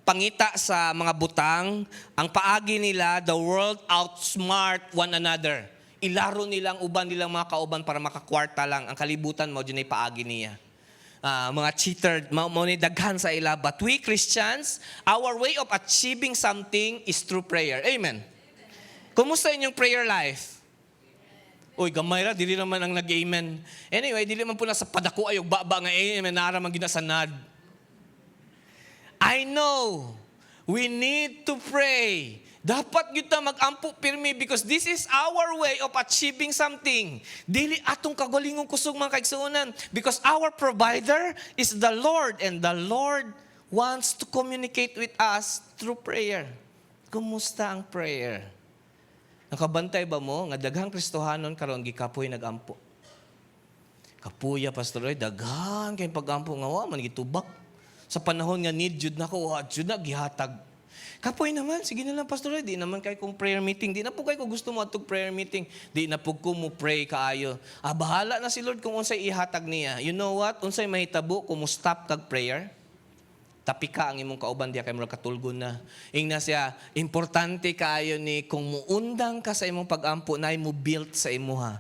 pangita sa mga butang, ang paagi nila, the world outsmart one another. Ilaro nilang uban nilang mga kauban para makakwarta lang. Ang kalibutan mo, dyan ay paagi niya. Mga cheater, mo ni daghan sa ila. But we Christians, our way of achieving something is through prayer. Amen. Kumusta inyong prayer life? Uy, gamay ra, dili naman ang nag-amen. Anyway, dili man po na sa padako ayog baba nga amen, nara man ginasanad. I know we need to pray. Dapat kita mag-ampo pirmi because this is our way of achieving something. Dili atong kagalingong kusog mga kaigsuonan. Because our provider is the Lord and the Lord wants to communicate with us through prayer. Kumusta ang prayer? Nakabantay ba mo nga daghang Kristohanon karon gikapoy nag-ampo? Kapuya pastor oy daghan kay pag-ampo nga wa man gitubak. Sa panahon nga need jud nako wa jud na gihatag. Kapoy naman, sige na lang, pastor, di naman kayo kung prayer meeting. Di na po kayo kung gusto mo atong prayer meeting. Di na po ko mo pray kaayo. Bahala na si Lord kung unsay ihatag niya. You know what? Unsay mahitabo kung mo stop kag prayer. Tapika ang imong kauban diya kay murag katulgon na. Ingna siya, importante kaayo ni kung muundang ka sa imong pag-ampo na mo built sa imuha.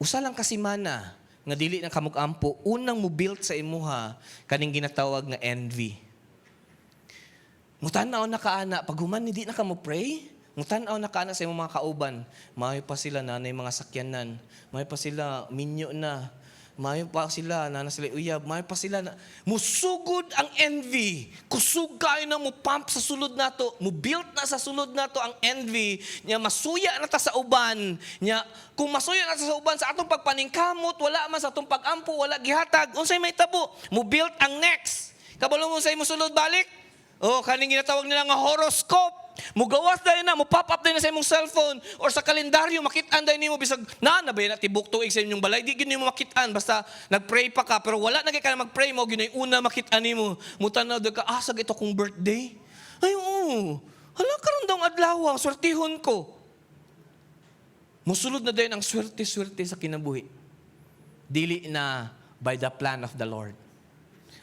Usa lang kasi mana nga dili na kamug-ampo, unang mo built sa imuha kaning ginatawag nga envy. Mutanaw na kaana, pag human hindi na ka mo pray, mutanaw na kaana sa imong mga kauban. Mayo pa sila nanay mga sakyanan, mayo pa sila minyo na, mayo pa sila nana sila uyab, mayo pa sila na musugod ang envy. Kusog kayo na mo pump sa sulod nato, mo built na sa sulod nato ang envy. Nya masuya na ta sa uban. Nya kung masuya na ta sa uban sa atong pagpaningkamot, wala man sa atong pag-ampo, wala gihatag. Unsay may tabo? Mo built ang next. Kabalo mo sa imong sulod balik. Oh, kaning ginatawag nila nga horoscope. Mugawas dahil na, mupop up dahil na sa imong cellphone or sa kalendaryo, makitaan dahil nimo bisag na ba na tibok tuig sa inyong balay, di gini mo makitaan, basta nag-pray pa ka, pero wala na ka na mag-pray mo, ginoy una makitaan nimo. Mutanaw ka, sag ito kong birthday. Ay, oo. Hala, karon daw adlaw, swertihon ko. Musulod na dahil ang swerte-swerte sa kinabuhi. Dili na by the plan of the Lord.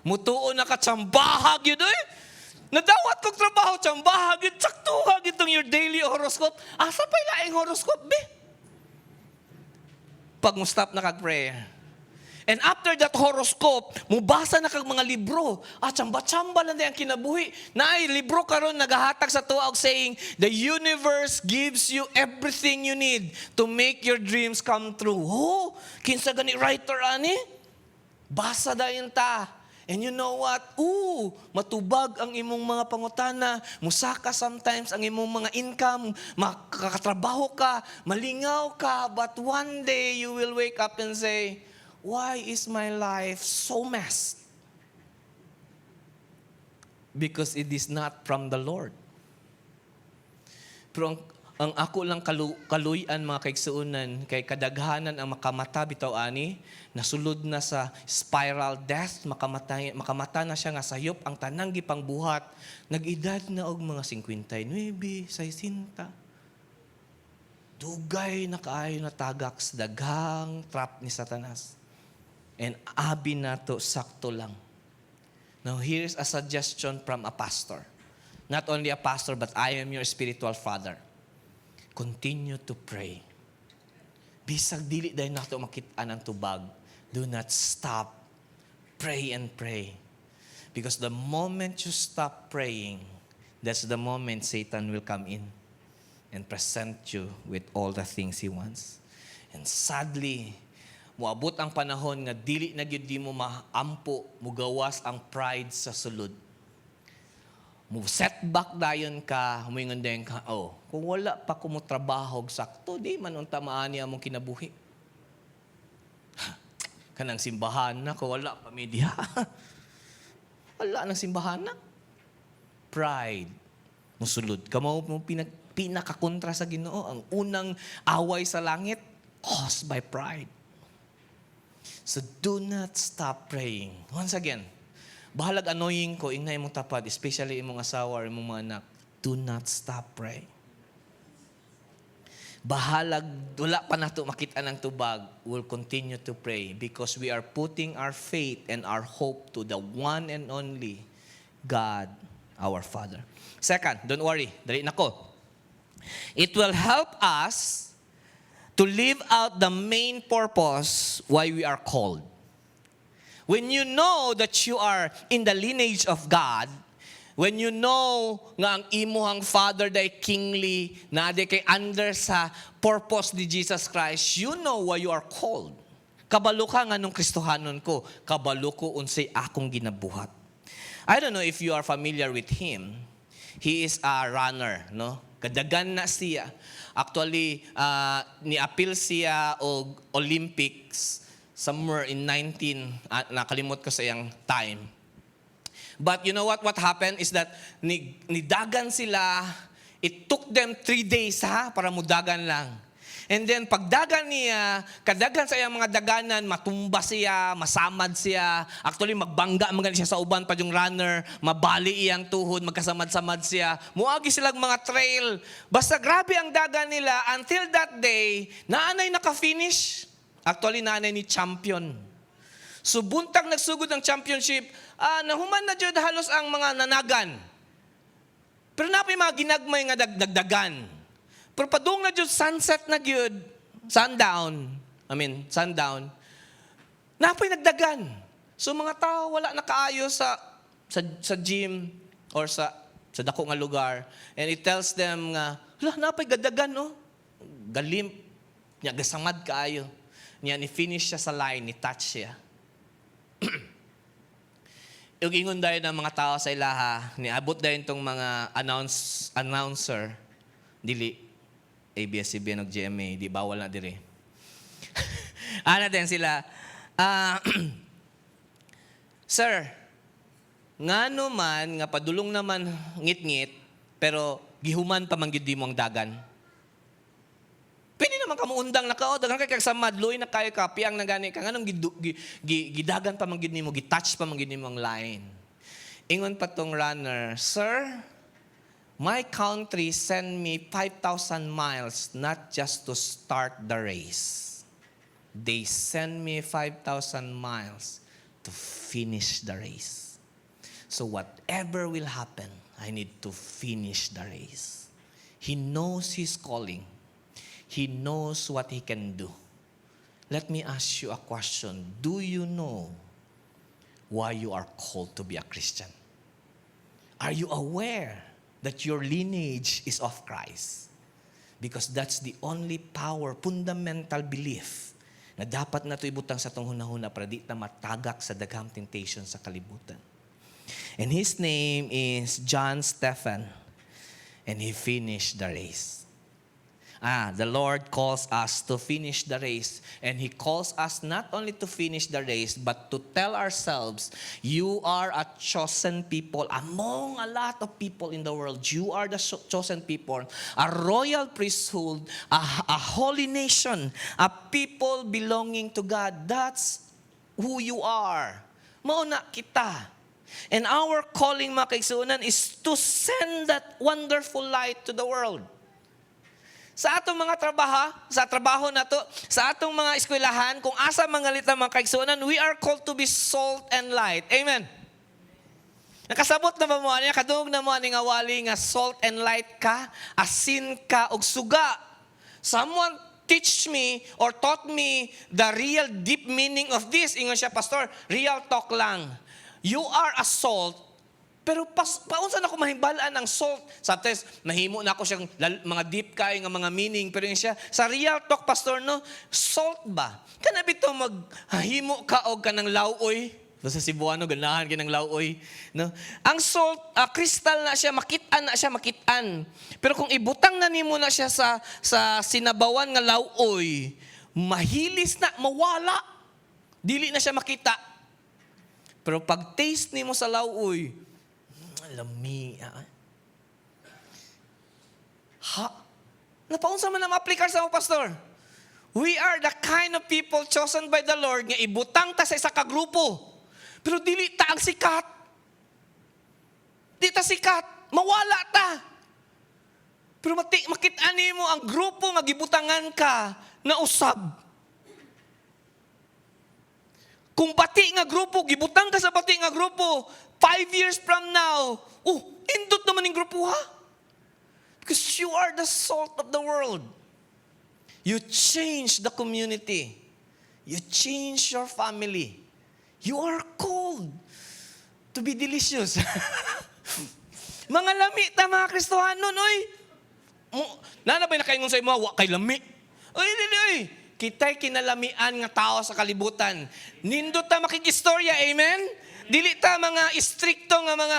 Mutuo na katsambahag yun eh. Nadawat kong trabaho, tsambahag yun, saktuhag itong your daily horoscope. Asa pa ilaing horoscope, be? Pag mo stop na kag-prayer. And after that horoscope, mubasa na kag mga libro. Tsamba-tsamba lang din ang kinabuhi. Naay, libro karon nagahatag sa tuwa og saying, the universe gives you everything you need to make your dreams come true. Oh, kinsa gani writer ani? Basa dayon ta. And you know what? Matubag ang imong mga pangutana. Musaka sometimes ang imong mga income. Makakatrabaho ka. Malingaw ka. But one day you will wake up and say, why is my life so messed? Because it is not from the Lord. Pero ang ako lang kaluyan mga kaigsuunan kay kadaghanan ang makamata bitaw ani nasulod na sa spiral death makamata na siya nga sayop ang tanang gipangbuhat nag-edad na og mga 59 60 dugay na kaayo na tagak sa daghang trap ni Satanas and abi nato sakto lang. Now here's a suggestion from a pastor, not only a pastor but I am your spiritual father. Continue to pray. Bisag dili dahil nato makitaan ang tubag, do not stop. Pray and pray. Because the moment you stop praying, that's the moment Satan will come in and present you with all the things he wants. And sadly, moabot ang panahon nga dili na gyud di mo maampo, mugawas ang pride sa sulod. Mo setback dayon ka, humingon din ka, kung wala pa ko mo trabaho sakto, di man unta maani among kinabuhi. Kanang simbahan na, kung wala pa media. Wala nang simbahan na. Pride. Musulod. Kamo mo pinakakontra sa Ginoo. Ang unang away sa langit, caused by pride. So do not stop praying. Once again, bahalag annoying ko, ingna imong tapad, especially imong asawa or imong mga anak, do not stop praying. Bahalag, wala pa nato makita ng tubag, we'll continue to pray because we are putting our faith and our hope to the one and only God, our Father. Second, don't worry, dali na ko. It will help us to live out the main purpose why we are called. When you know that you are in the lineage of God, When you know nga ang imuhang Father day kingly, na day kay under sa purpose ni Jesus Christ, you know why you are called. Kabalo ka nga nung Kristohanon ko, kabalo ko unsay akong ginabuhat. I don't know if you are familiar with him. He is a runner, no? Kadagan na siya. Actually, ni-appeal siya og Olympics somewhere in 19, nakalimot ko sa iyang time. But you know what happened is that nidagan sila, it took them 3 days para mudagan lang. And then pagdagan niya, kadagan sa iyang mga daganan, matumba siya, masamad siya. Actually, magbangga mga siya sa uban pa yung runner, mabali iyang tuhod, magkasamad-samad siya. Muagi silang mga trail. Basta grabe ang dagan nila until that day, naanay naka-finish. Actually, naanay ni champion. So buntag nagsugod ng championship, nahuman na dyan halos ang mga nanagan. Pero napay mga ginagmay nga dagdagan. Pero padung na dyan sunset na gyud, sundown, napay nagdagan. So mga tao wala nakaayo sa gym or sa dako nga lugar. And it tells them nga, napay gadagan, no? Galimp, niya gasamad kaayo. Niya ni-finish siya sa line, ni-touch siya. Yung ingon dahil ng mga tao sa ilaha, niabot dahil itong mga announcer, dili, ABS-CBN o GMA, di bawal na diri. Ano din sila, Sir, ngano man, nga padulong naman ngit-ngit, pero gihuman pa man gid mo ang dagan. Pwede naman ka muundang na ka, dagan kay sa madloy na kayo ka, piyang na gani ka, nganong gidagan pa man gid nimo, gitouch pa man gid nimo ang line. Ingon pa tong runner, Sir, my country sent me 5,000 miles not just to start the race. They sent me 5,000 miles to finish the race. So whatever will happen, I need to finish the race. He knows his calling. He knows what he can do. Let me ask you a question. Do you know why you are called to be a Christian? Are you aware that your lineage is of Christ? Because that's the only power, fundamental belief na dapat na ito ibutang sa itong hunahuna para di na matagak sa daghang temptation sa kalibutan. And his name is John Stephen. And he finished the race. The Lord calls us to finish the race. And He calls us not only to finish the race, but to tell ourselves, you are a chosen people among a lot of people in the world. You are the chosen people, a royal priesthood, a holy nation, a people belonging to God. That's who you are. Mauna kita. And our calling, mga kaigsunan, is to send that wonderful light to the world. Sa atong mga trabaho na to, sa atong mga eskwelahan, kung asa mga lita mga kaigsunan, we are called to be salt and light. Amen. Nakasabot na ba mo niya? Kadungog na mo aning awali nga salt and light ka, asin ka, og suga. Someone teach me or taught me the real deep meaning of this. Ingon siya, Pastor, real talk lang. You are a salt, pero paunsa na ko mahimbalaan ang salt. Sometimes, mahimo na ako siyang mga deep kayo ng mga meaning. Pero yun siya, sa real talk, Pastor, no? Salt ba? Kanabito maghimo ka o ka ng lauoy. Sa Cebuano, ganahan ka ng lauoy. No? Ang salt, kristal na siya, makitaan. Pero kung ibutang na nimo na siya sa sinabawan nga lauoy, mahilis na, mawala. Dili na siya makita. Pero pag taste nimo sa lauoy, lami. Napaunsa man na ma-applikar sa mga pastor. We are the kind of people chosen by the Lord nga ibutang ta sa isa ka grupo. Pero dili ta ang sikat. Di ta sikat. Mawala ta. Pero makita nimo ang grupo nga gibutangan ka na usab. Kung bati nga grupo, gibutang ka sa bati nga grupo, 5 years from now, indot naman yung grupo ha? Because you are the salt of the world. You change the community. You change your family. You are called to be delicious. Mga lami ta mga Kristohanon, oy. Nanabay na kayo sa imo, wa kay lami. Oy, oy. Kita'y kinalamian nga tao sa kalibutan. Nindot ta makikistorya, amen? Dili ta mga istrikto nga mga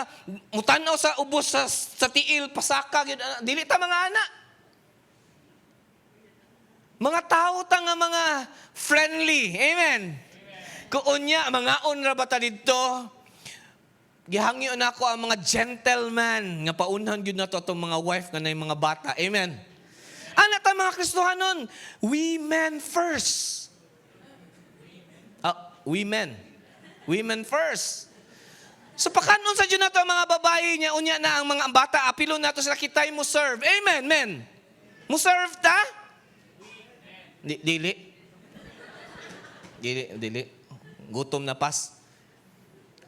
mutanaw sa ubos sa tiil, pasaka, dili ta mga anak. Mga tao ta nga mga friendly, amen? Kuunya, mga onra ba ta dito? Gihangyo na ako ang mga gentleman nga paunhan yun na to itong mga wife nga na yung mga bata, amen? Anak ta mga Kristohanon, women first. Women first. So pakanon sa Diyos na to mga babae niya, unya na ang mga bata, apilo na to sila, kitay mo serve. Amen, men. Mo serve ta? Dili. Gutom na pas.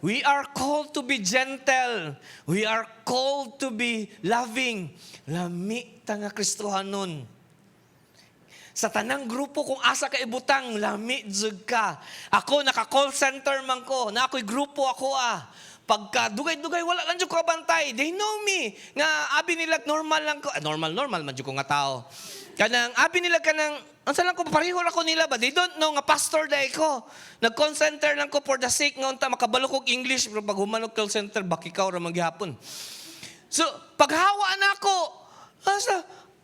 We are called to be gentle. We are called to be loving. Lami ta nga Kristohanon. Sa tanang grupo kung asa ka ibutang, lami jud ka. Ako naka-call center man ko, na ako'y grupo ako Pagka dugay-dugay wala lang jud ko bantay. They know me. Nga abi nila normal lang ko. Normal man jud ko nga tao. Kanang abi nila kanang unsa lang ko pareho ra ko nila ba? They don't know nga pastor day ko. Nag-center lang ko for the sake nga unta makabalo kog English pero pag humanok call center bakikaw ra maghapon. So paghawa na ako,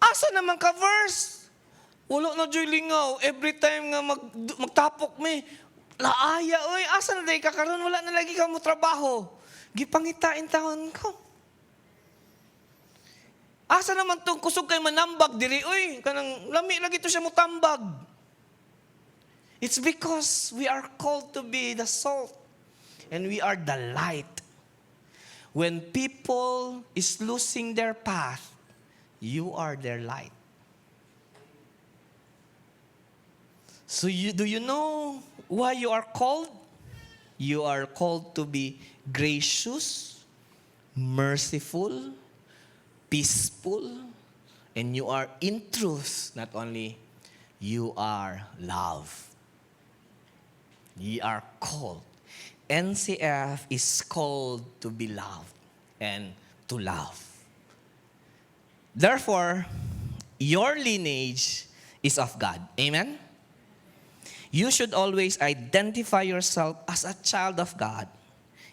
asa naman ka verse? Wala na joy lingaw. Every time nga magtapok me, laaya oy, asa na day ka karon wala na lagi ka mo trabaho. Gipangitain taon ko. Asa naman tong kusog kay manambag diri oy, kanang lami lagi to siya mo tambag. It's because we are called to be the salt and we are the light. When people is losing their path, you are their light. So do you know why you are called? You are called to be gracious, merciful, peaceful, and you are in truth, not only, you are love. You are called. NCF is called to be loved and to love. Therefore, your lineage is of God. Amen? You should always identify yourself as a child of God.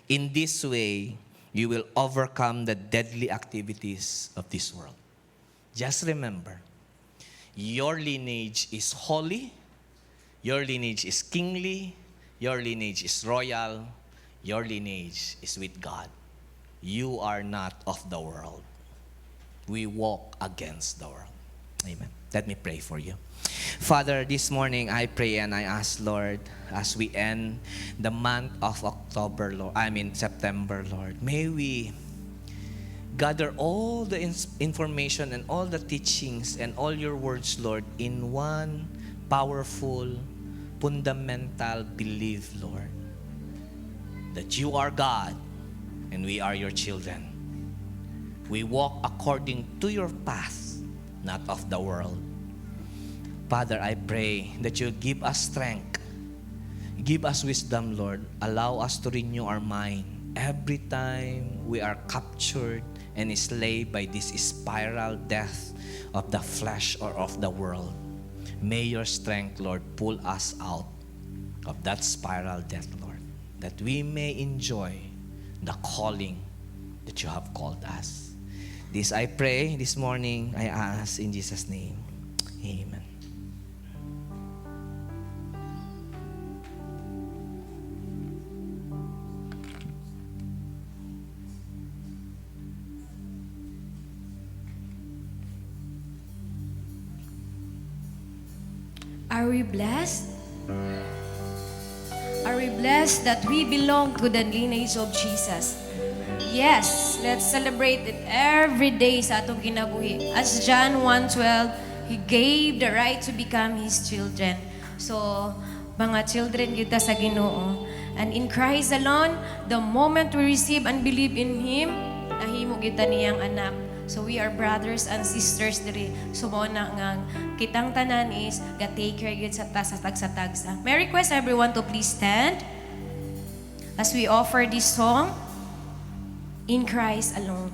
In this way, you will overcome the deadly activities of this world. Just remember, your lineage is holy, your lineage is kingly, your lineage is royal, your lineage is with God. You are not of the world. We walk against the world. Amen. Let me pray for you. Father, this morning I pray and I ask, Lord, as we end the month of September, Lord, may we gather all the information and all the teachings and all your words, Lord, in one powerful, fundamental belief, Lord, that you are God and we are your children. We walk according to your path, not of the world. Father, I pray that you'll give us strength. Give us wisdom, Lord. Allow us to renew our mind every time we are captured and enslaved by this spiral death of the flesh or of the world. May your strength, Lord, pull us out of that spiral death, Lord, that we may enjoy the calling that you have called us. This I pray this morning, I ask in Jesus' name. Amen. Are we blessed? Are we blessed that we belong to the lineage of Jesus? Yes, let's celebrate it every day sa atong kinabuhi. As John 1:12, He gave the right to become His children. So, mga children kita sa Ginoo. And in Christ alone, the moment we receive and believe in Him, nahimo kita niyang anak. So we are brothers and sisters diri. So mo na nga kitang tanan is ga-take care gyud sa tagsa. May I request everyone to please stand as we offer this song, In Christ Alone.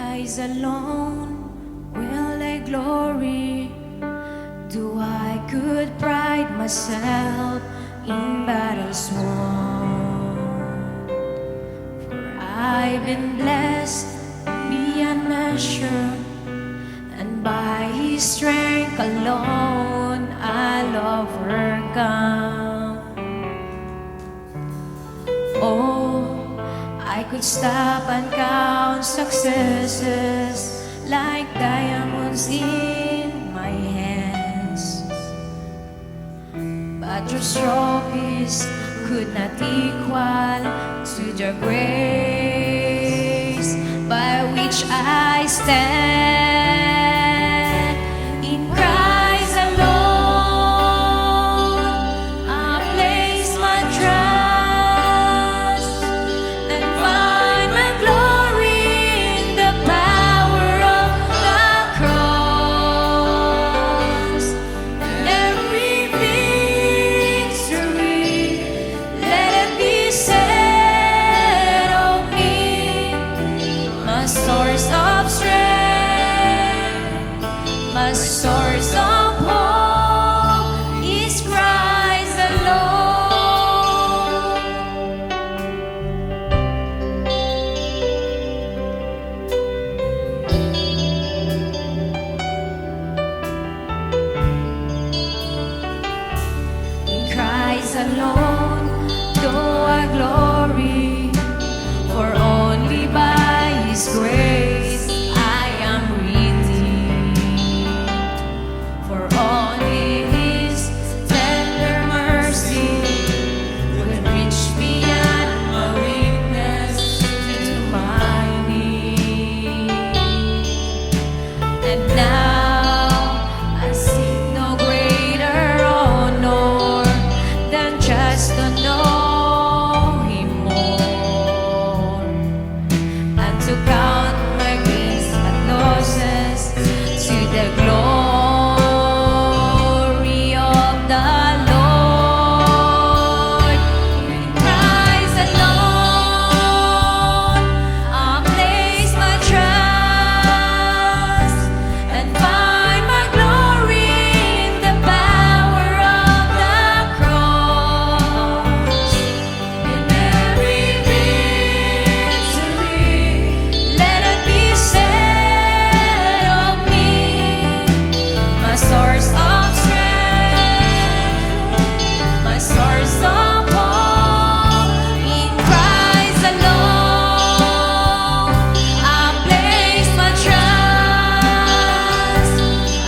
Christ alone will I glory. Do I could pride myself in battles won. For I've been blessed beyond measure, and by His strength alone I'll overcome. Oh, I could stop and count successes like diamonds in my hands, but those trophies could not equal to the grace by which I stand. In Christ alone I place my trust and find my glory in the power of the cross. And every victory, let it be said of me, my source of strength, my source of hope is Christ alone. In Christ alone do I glory, for only by His grace I am redeemed. For only His tender mercy would reach beyond my weakness to my need. And now I seek no greater honor than just to know Him more, and to count my gains and losses to the glory of the Lord. In Christ alone I place my trust and find my glory in the power of the cross. In every victory, let it be said of me, my source of strength, my source of hope. In Christ alone I place my trust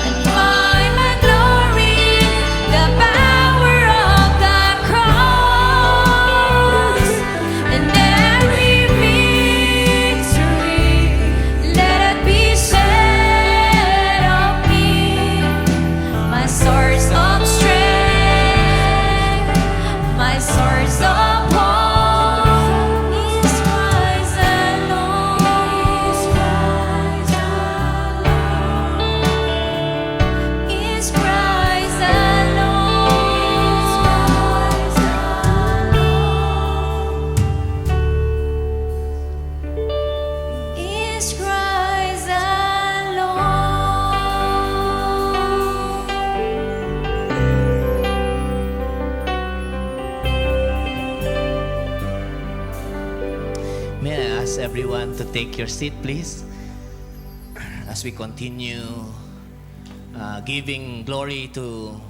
and find my glory in the power of the cross. And every victory, let it be said of me, my source of strength, my source of hope is Christ alone. Is Christ alone. Is Christ alone. May I ask everyone to take your seat, please, as we continue giving glory to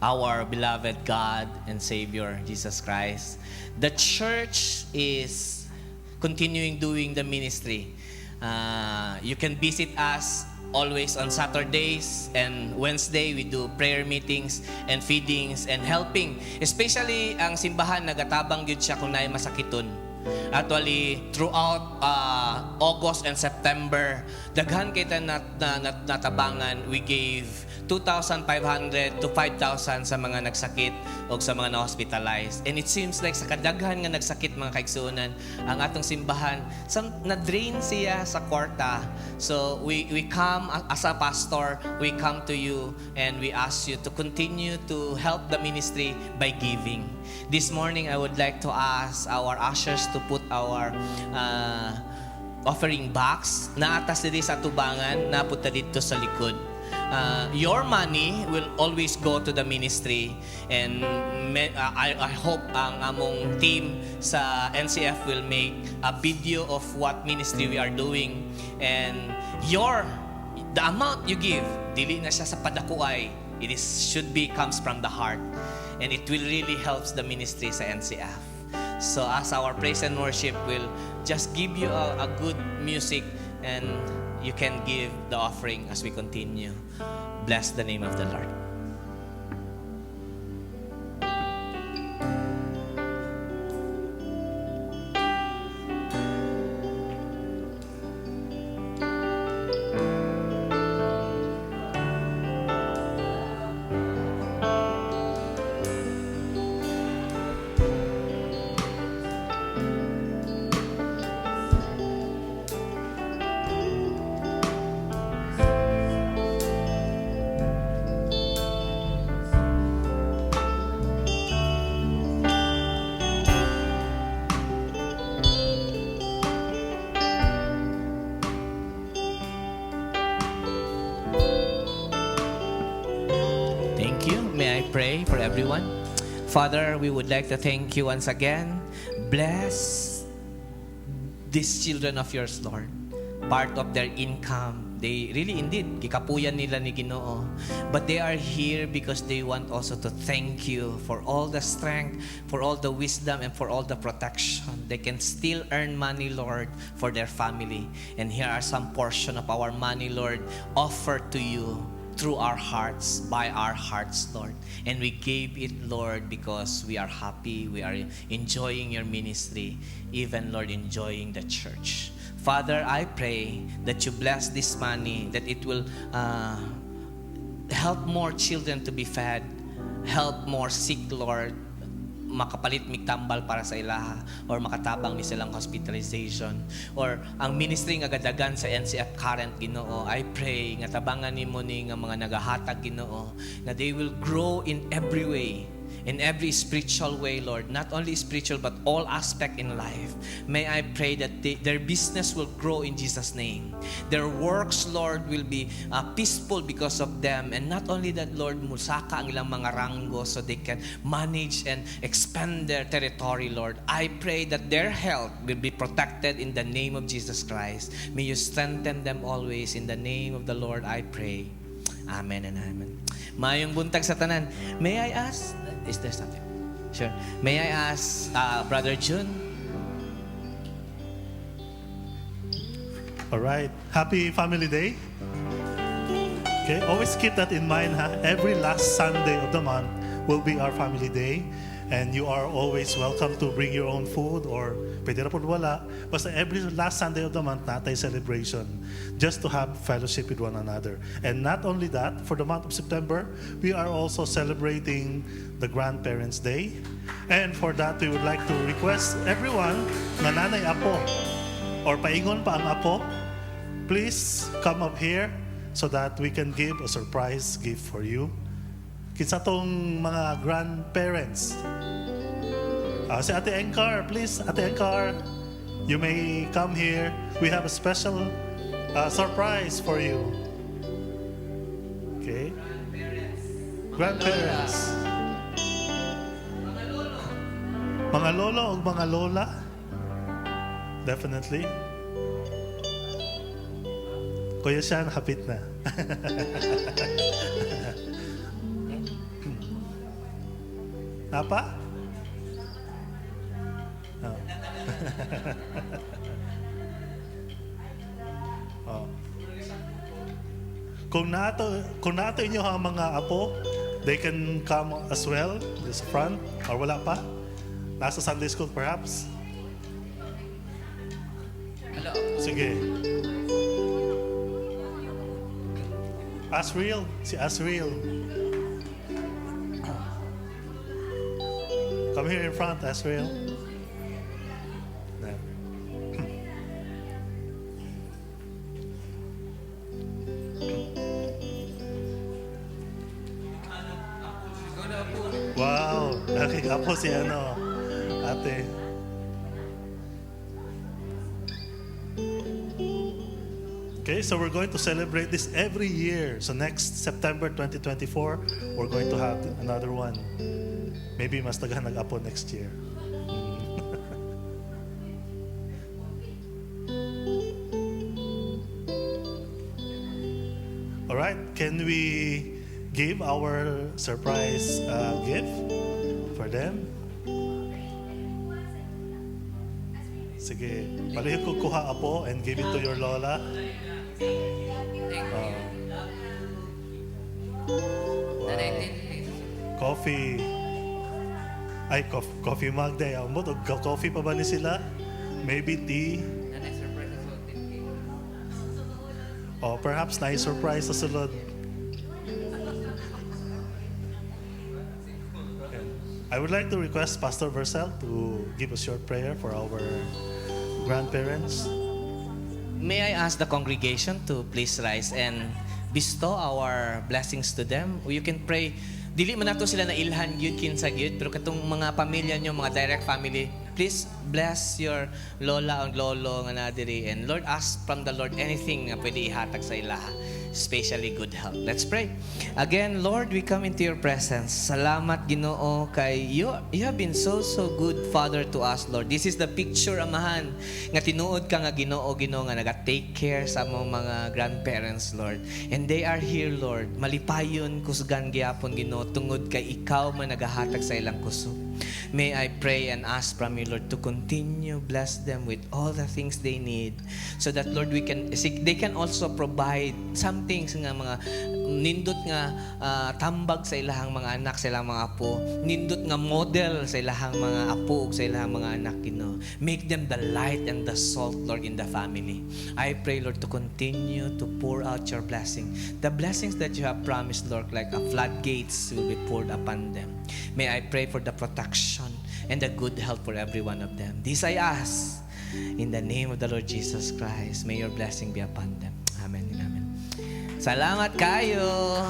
our beloved God and Savior, Jesus Christ. The church is continuing doing the ministry. You can visit us always on Saturdays and Wednesday. We do prayer meetings and feedings and helping. Especially ang simbahan, nagatabang yun siya kung naay masakiton. Actually, throughout August and September, daghan kita natabangan. We gave 2,500 to 5,000 sa mga nagsakit o sa mga na-hospitalized. And it seems like sa kadaghan nga nagsakit mga kaigsuonan, ang atong simbahan, na-drain siya sa kwarta. So we come as a pastor, we come to you and we ask you to continue to help the ministry by giving. This morning, I would like to ask our ushers to put our offering box na atas dito sa tubangan, napunta dito sa likod. Your money will always go to the ministry, and I hope ang among team sa NCF will make a video of what ministry we are doing, and the amount you give, dili na siya sa padakuay, should be comes from the heart, and it will really helps the ministry sa NCF. So as our praise and worship will just give you a good music, and you can give the offering as we continue. Bless the name of the Lord. May I pray for everyone? Father, we would like to thank you once again. Bless these children of yours, Lord. Part of their income, they really indeed, gikapuyan nila ni Ginoo. But they are here because they want also to thank you for all the strength, for all the wisdom, and for all the protection. They can still earn money, Lord, for their family. And here are some portion of our money, Lord, offered to you through our hearts, by our hearts, Lord. And we gave it, Lord, because we are happy, we are enjoying your ministry, even, Lord, enjoying the church. Father, I pray that you bless this money, that it will help more children to be fed, help more sick, Lord, makapalit tambal para sa ilaha, or makatabang ni silang hospitalization, or ang ministry nga gadagan sa NCF current, Ginoo. I pray nga tabangan nimo ni nga mga nagahatag, Ginoo, na they will grow in every way, in every spiritual way, Lord, not only spiritual but all aspect in life. May I pray that their business will grow in Jesus' name. Their works, Lord, will be peaceful because of them. And not only that, Lord, musaka ang ilang mga ranggo so they can manage and expand their territory, Lord. I pray that their health will be protected in the name of Jesus Christ. May you strengthen them always. In the name of the Lord, I pray. Amen and amen. Mayong buntag sa tanan. May I ask, is there something? Sure. May I ask Brother June? All right. Happy Family Day. Okay, always keep that in mind, ha? Every last Sunday of the month will be our Family Day. And you are always welcome to bring your own food, or pwede na po wala. Basta every last Sunday of the month, natay celebration, just to have fellowship with one another. And not only that, for the month of September, we are also celebrating the Grandparents' Day. And for that, we would like to request everyone na nanay apo, or paingon pa ang apo, please come up here so that we can give a surprise gift for you. Kinsa tong mga grandparents. Si Ate Engkar, please, Ate Engkar, you may come here. We have a special surprise for you. Okay? Grandparents. Mga lolo o mga lola. Definitely. Kuya Sean, hapit na. Napa? Oh. Oh. Kung nato inyo ang mga apo, they can come as well, this front, or wala pa? Nasa Sunday school perhaps? Hello. Sige. Asriel, si Asriel. Come here in front, Asriel. There. Wow, nakikapo si ate. Okay, so we're going to celebrate this every year. So next September 2024, we're going to have another one. Maybe mas daghan nag-apo next year. All right, can we give our surprise gift for them? Sige, palihog ko kuha apo and give it to your lola. Wow. Coffee. Ay, coffee mug day. Amo, coffee pa ba ni sila? Maybe tea. Or perhaps nice surprise sa sulod. I would like to request Pastor Vercel to give a short prayer for our grandparents. May I ask the congregation to please rise and bestow our blessings to them? Or you can pray. Dili man nato sila na ilhan yun kinsa gyud, pero katong mga pamilya nyo, mga direct family, please bless your lola o lolo nga na diri, and Lord, ask from the Lord anything nga pwede ihatag sa ilaha, especially good health. Let's pray. Again, Lord, we come into your presence. Salamat Ginoo kay you have been so good Father to us, Lord. This is the picture, Amahan, nga tinuod ka nga Ginoo nga naga-take care sa among mga grandparents, Lord. And they are here, Lord. Malipayon kusgan gyapon Ginoo tungod kay ikaw man nagahatag sa ilang kusog. May I pray and ask from you, Lord, to continue bless them with all the things they need, so that, Lord, they can also provide some things nga mga nindot nga tambag sa ilahang mga anak, sa ilahang mga apo, nindot nga model sa ilahang mga apo, sa ilahang mga anak, make them the light and the salt, Lord, in the family. I pray, Lord, to continue to pour out your blessing, the blessings that you have promised, Lord, like a floodgates will be poured upon them. May I pray for the protection and the good health for every one of them. This I ask in the name of the Lord Jesus Christ. May your blessing be upon them. Amen and amen. Salamat kayo.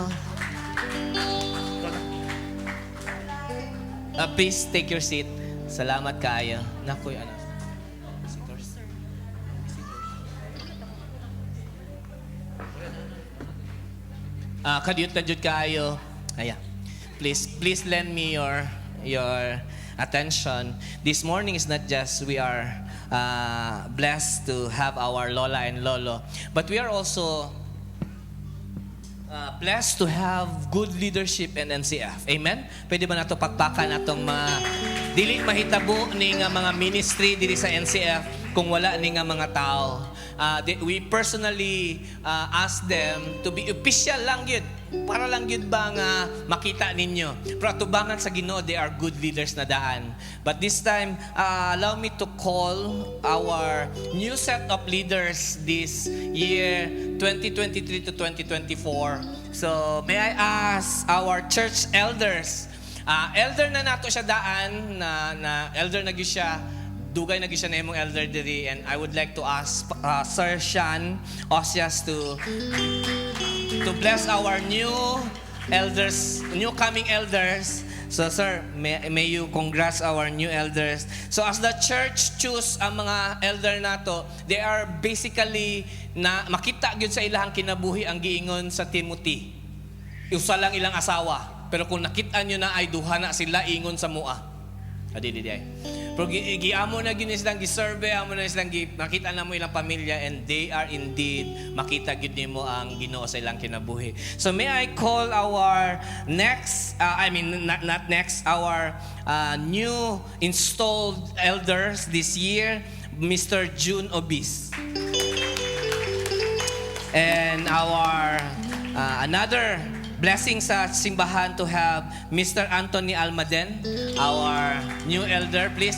Please take your seat. Salamat kayo. Naku, ano? Kadyot kayo. Ayan. Please lend me your attention. This morning is not just we are blessed to have our lola and lolo, but we are also blessed to have good leadership in NCF. Amen? Pwede ba nato pakpakan atong dili mahitabo ni nga mga ministry diri sa NCF kung wala ni nga mga tao. We personally ask them to be official lang yun. Para lang yun ba nga makita ninyo. Pero atubangan sa Ginoo, they are good leaders na daan. But this time, allow me to call our new set of leaders this year, 2023 to 2024. So, may I ask our church elders, elder na nato siya daan, na elder na gyud siya, dugay na gyud siya na imong elder diri, and I would like to ask Sir Sean Osias to bless our new elders, new coming elders. So sir, may you congrats our new elders. So as the church choose ang mga elder nato, they are basically na makita gyud sa ilahang kinabuhi ang giingon sa Timothy. Usa lang ilang asawa, pero kung nakita nyo na ay duha na sila ingon sa mua. Adi. Pero giamo na gyud silang gi-survey, amo na silang makita na mo ilang pamilya, and they are indeed makita gyud nimo ang Ginoo sa ilang kinabuhi. So may I call our next our new installed elders this year, Mr. June Obis. And our another blessing sa simbahan to have Mr. Anthony Almaden, our new elder, please.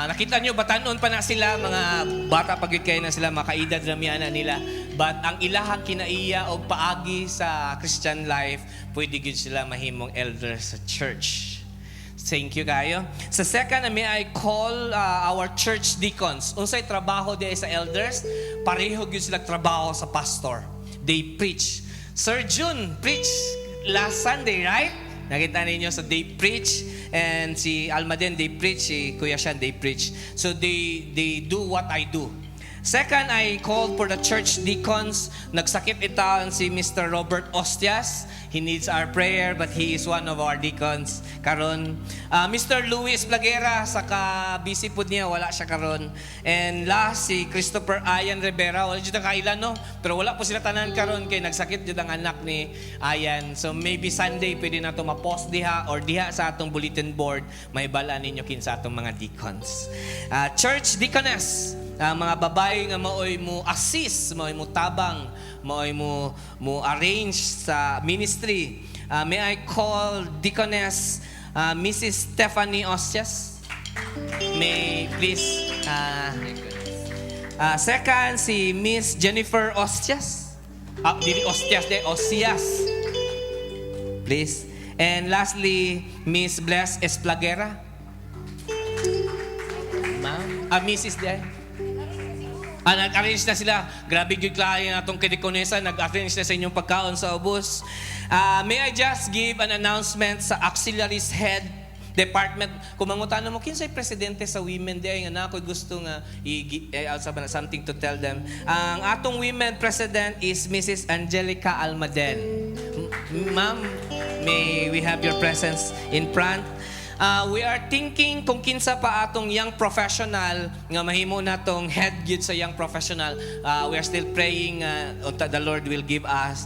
Nakita nyo, batanon pa na sila, mga bata pagod kayo na sila, makaedad ramyana nila. But ang ilahang kinaiya o paagi sa Christian life, pwede gud sila mahimong elder sa church. Thank you kayo. Sa second, may I call our church deacons. Unsay trabaho di sa elders? Pareho gyud sila trabaho sa pastor. They preach. Sir June preach last Sunday, right? Nakita ninyo, so they preach, and si Almaden they preach, si Kuya Shan they preach. So they do what I do. Second, I called for the church deacons. Nagsakit itaon si Mr. Robert Ostias. He needs our prayer, but he is one of our deacons karon. Mr. Luis Blagera, saka busy po niya, wala siya karon. And last, si Christopher Ayan Rivera. Wala dyan kailan, no? Pero wala po sila tanan karon kay nagsakit dyan ang anak ni Ayan. So maybe Sunday, pwede na ito ma-post diha or diha sa atong bulletin board. May bala ninyo kinsa atong mga deacons. Church deaconess. Mga babae nga maoy mo assist, maoy mo tabang, maoy mo arrange sa ministry. May I call Deaconess Mrs. Stephanie Ostias? May please. Second, si Miss Jennifer Ostias. Dili Ostias de, Osias. Please. And lastly, Miss Bless Esplagera. Ma'am? Mrs. de. Nag-arrange na sila. Grabe yung klase na itong kedikonesa. Nag-arrange na sa inyong pagkaon sa ubos. May I just give an announcement sa Auxiliaries Head Department. Kung mangutano mo, kinsay presidente sa Women Day, nga na ako'y gusto nga something to tell them. Ang atong women president is Mrs. Angelica Almaden. Ma'am, may we have your presence in front. We are thinking kung kinsa pa atong young professional nga mahimo natong head gyud sa young professional. We are still praying the Lord will give us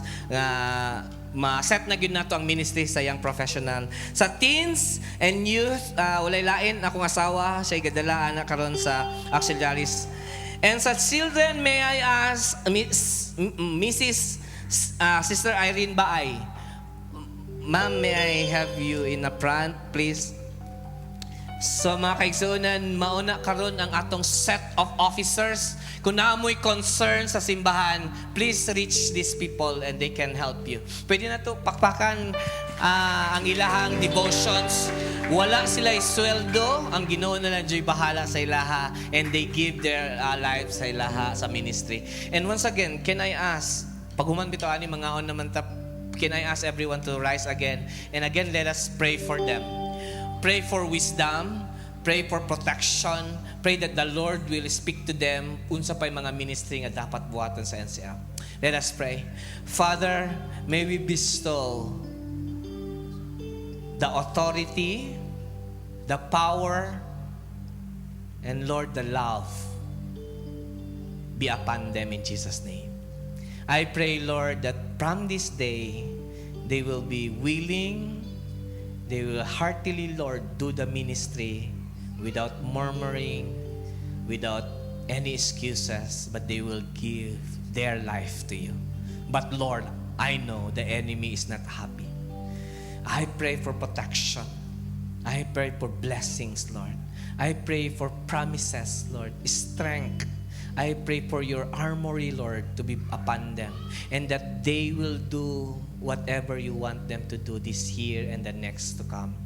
ma-set na gyud nato ang ministry sa young professional. Sa teens and youth, walay lain akong asawa, siya gadalaan na karon sa auxiliaries. And sa children, may I ask Mrs. Sister Irene Baay. Ma'am, may I have you in the front, please? So mga kaigsunan, mauna karon ang atong set of officers. Kung naamoy concern sa simbahan, please reach these people and they can help you. Pwede na to pakpakan ang ilahang devotions. Wala sila sweldo, ang Ginoo na lang bahala sa ilaha, and they give their lives sa ilaha sa ministry. And once again, can I ask, pag human bito ani mga on naman tap, can I ask everyone to rise again? And again, let us pray for them. Pray for wisdom, pray for protection, pray that the Lord will speak to them unsa pa'y mga ministry nga dapat buhaton sa NCF. Let us pray. Father, may we bestow the authority, the power, and Lord, the love be upon them in Jesus' name. I pray, Lord, that from this day, they will be willing, they will heartily, Lord, do the ministry without murmuring, without any excuses, but they will give their life to you. But Lord, I know the enemy is not happy. I pray for protection. I pray for blessings, Lord. I pray for promises, Lord, strength. I pray for your armory, Lord, to be upon them, and that they will do whatever you want them to do this year and the next to come.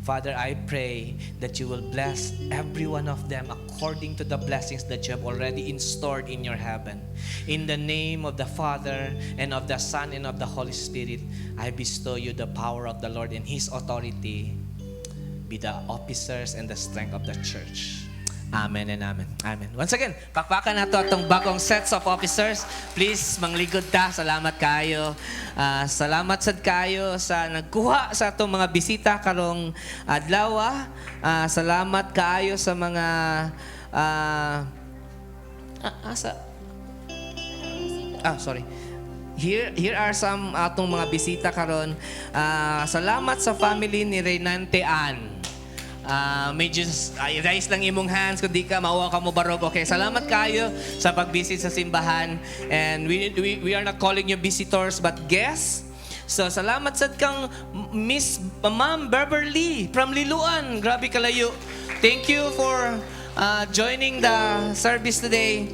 Father, I pray that you will bless every one of them according to the blessings that you have already installed in your heaven. In the name of the Father, and of the Son, and of the Holy Spirit, I bestow you the power of the Lord and His authority, be the officers and the strength of the church. Amen and amen. Amen. Once again, pakpakan nato atong bagong sets of officers. Please, mangligod ta. Salamat kayo. Salamat sad kayo sa nagkuha sa atong mga bisita karong adlaw. Salamat kayo sa mga sorry. Here are some atong mga bisita karon. Salamat sa family ni Reynante Ann. Medyo raise lang imong hands kung di ka mauwa ka mo barog. Okay, salamat kayo sa pag-visit sa simbahan, and we are not calling you visitors but guests. So salamat sad kang Miss Ma'am Beverly from Liluan. Grabe kalayo. Thank you for joining the service today.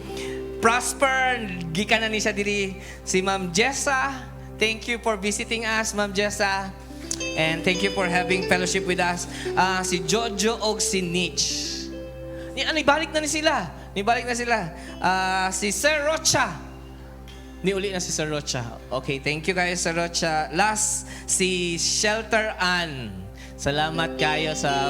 Prosper, gikan na ni siya diri. Si Ma'am Jessa, thank you for visiting us, Ma'am Jessa. And thank you for having fellowship with us. Si Jojo og si Nitch. Nibalik na sila. Si Sir Rocha. Niuli na si Sir Rocha. Okay, thank you guys, Sir Rocha. Last, si Shelter Ann. Salamat kayo sa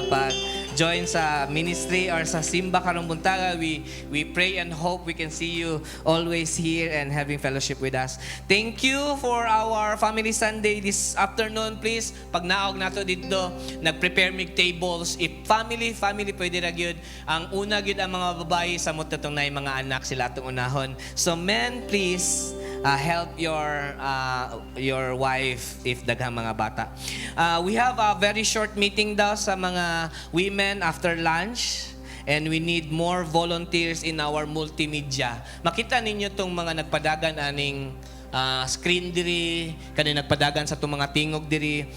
join sa ministry or sa simba karong buntaga. We pray and hope we can see you always here and having fellowship with us. Thank you for our Family Sunday this afternoon. Please, pag naog nato dito, nag-prepare mig tables. If family pwede ra gyud. Ang una gyud ang mga babae sa mutatong na mga anak sila atong unahon. So men, please help your wife if daghang mga bata. We have a very short meeting daw sa mga women after lunch. And we need more volunteers in our multimedia. Makita ninyo tong mga nagpadagan aning screen diri, kani nagpadagan sa itong mga tingog diri.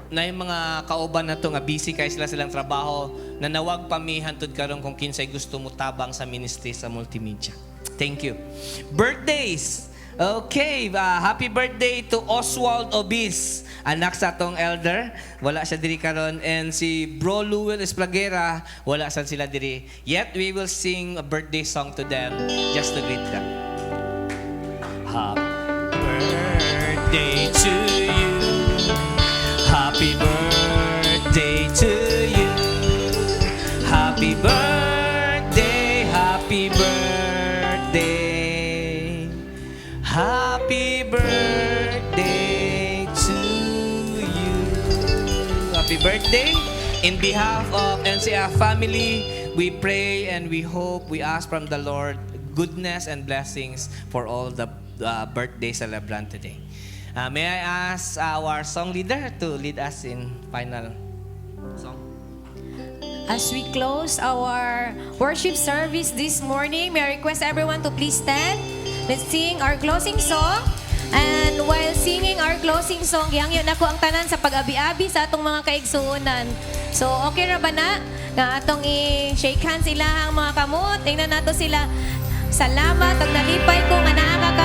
Na yung mga kauban na to nga busy kay silang trabaho, na nawag pa mi hantud karon kung kinsay gusto mo tabang sa ministry sa multimedia. Thank you. Birthdays. Okay, happy birthday to Oswald Obis, anak sa atong elder. Wala siya diri karon, and si Bro Luel Esplagera, wala sa sila diri. Yet we will sing a birthday song to them just to greet them. Happy birthday to you. Happy birthday to you. Happy birthday, happy birthday. Happy birthday to you. Happy birthday. In behalf of NCF family, we pray and we hope, we ask from the Lord goodness and blessings for all the birthday celebrant today. May I ask our song leader to lead us in final song? As we close our worship service this morning, may I request everyone to please stand. Let's sing our closing song. And while singing our closing song, gihangyo na ko ang tanan sa pag-abi-abi sa atong mga kaigsuonan. So, okay ra ba na? Nga atong i-shake hands sila ang mga kamot. Tingnan nato sila. Salamat. Ang nalipay ko nga nakaka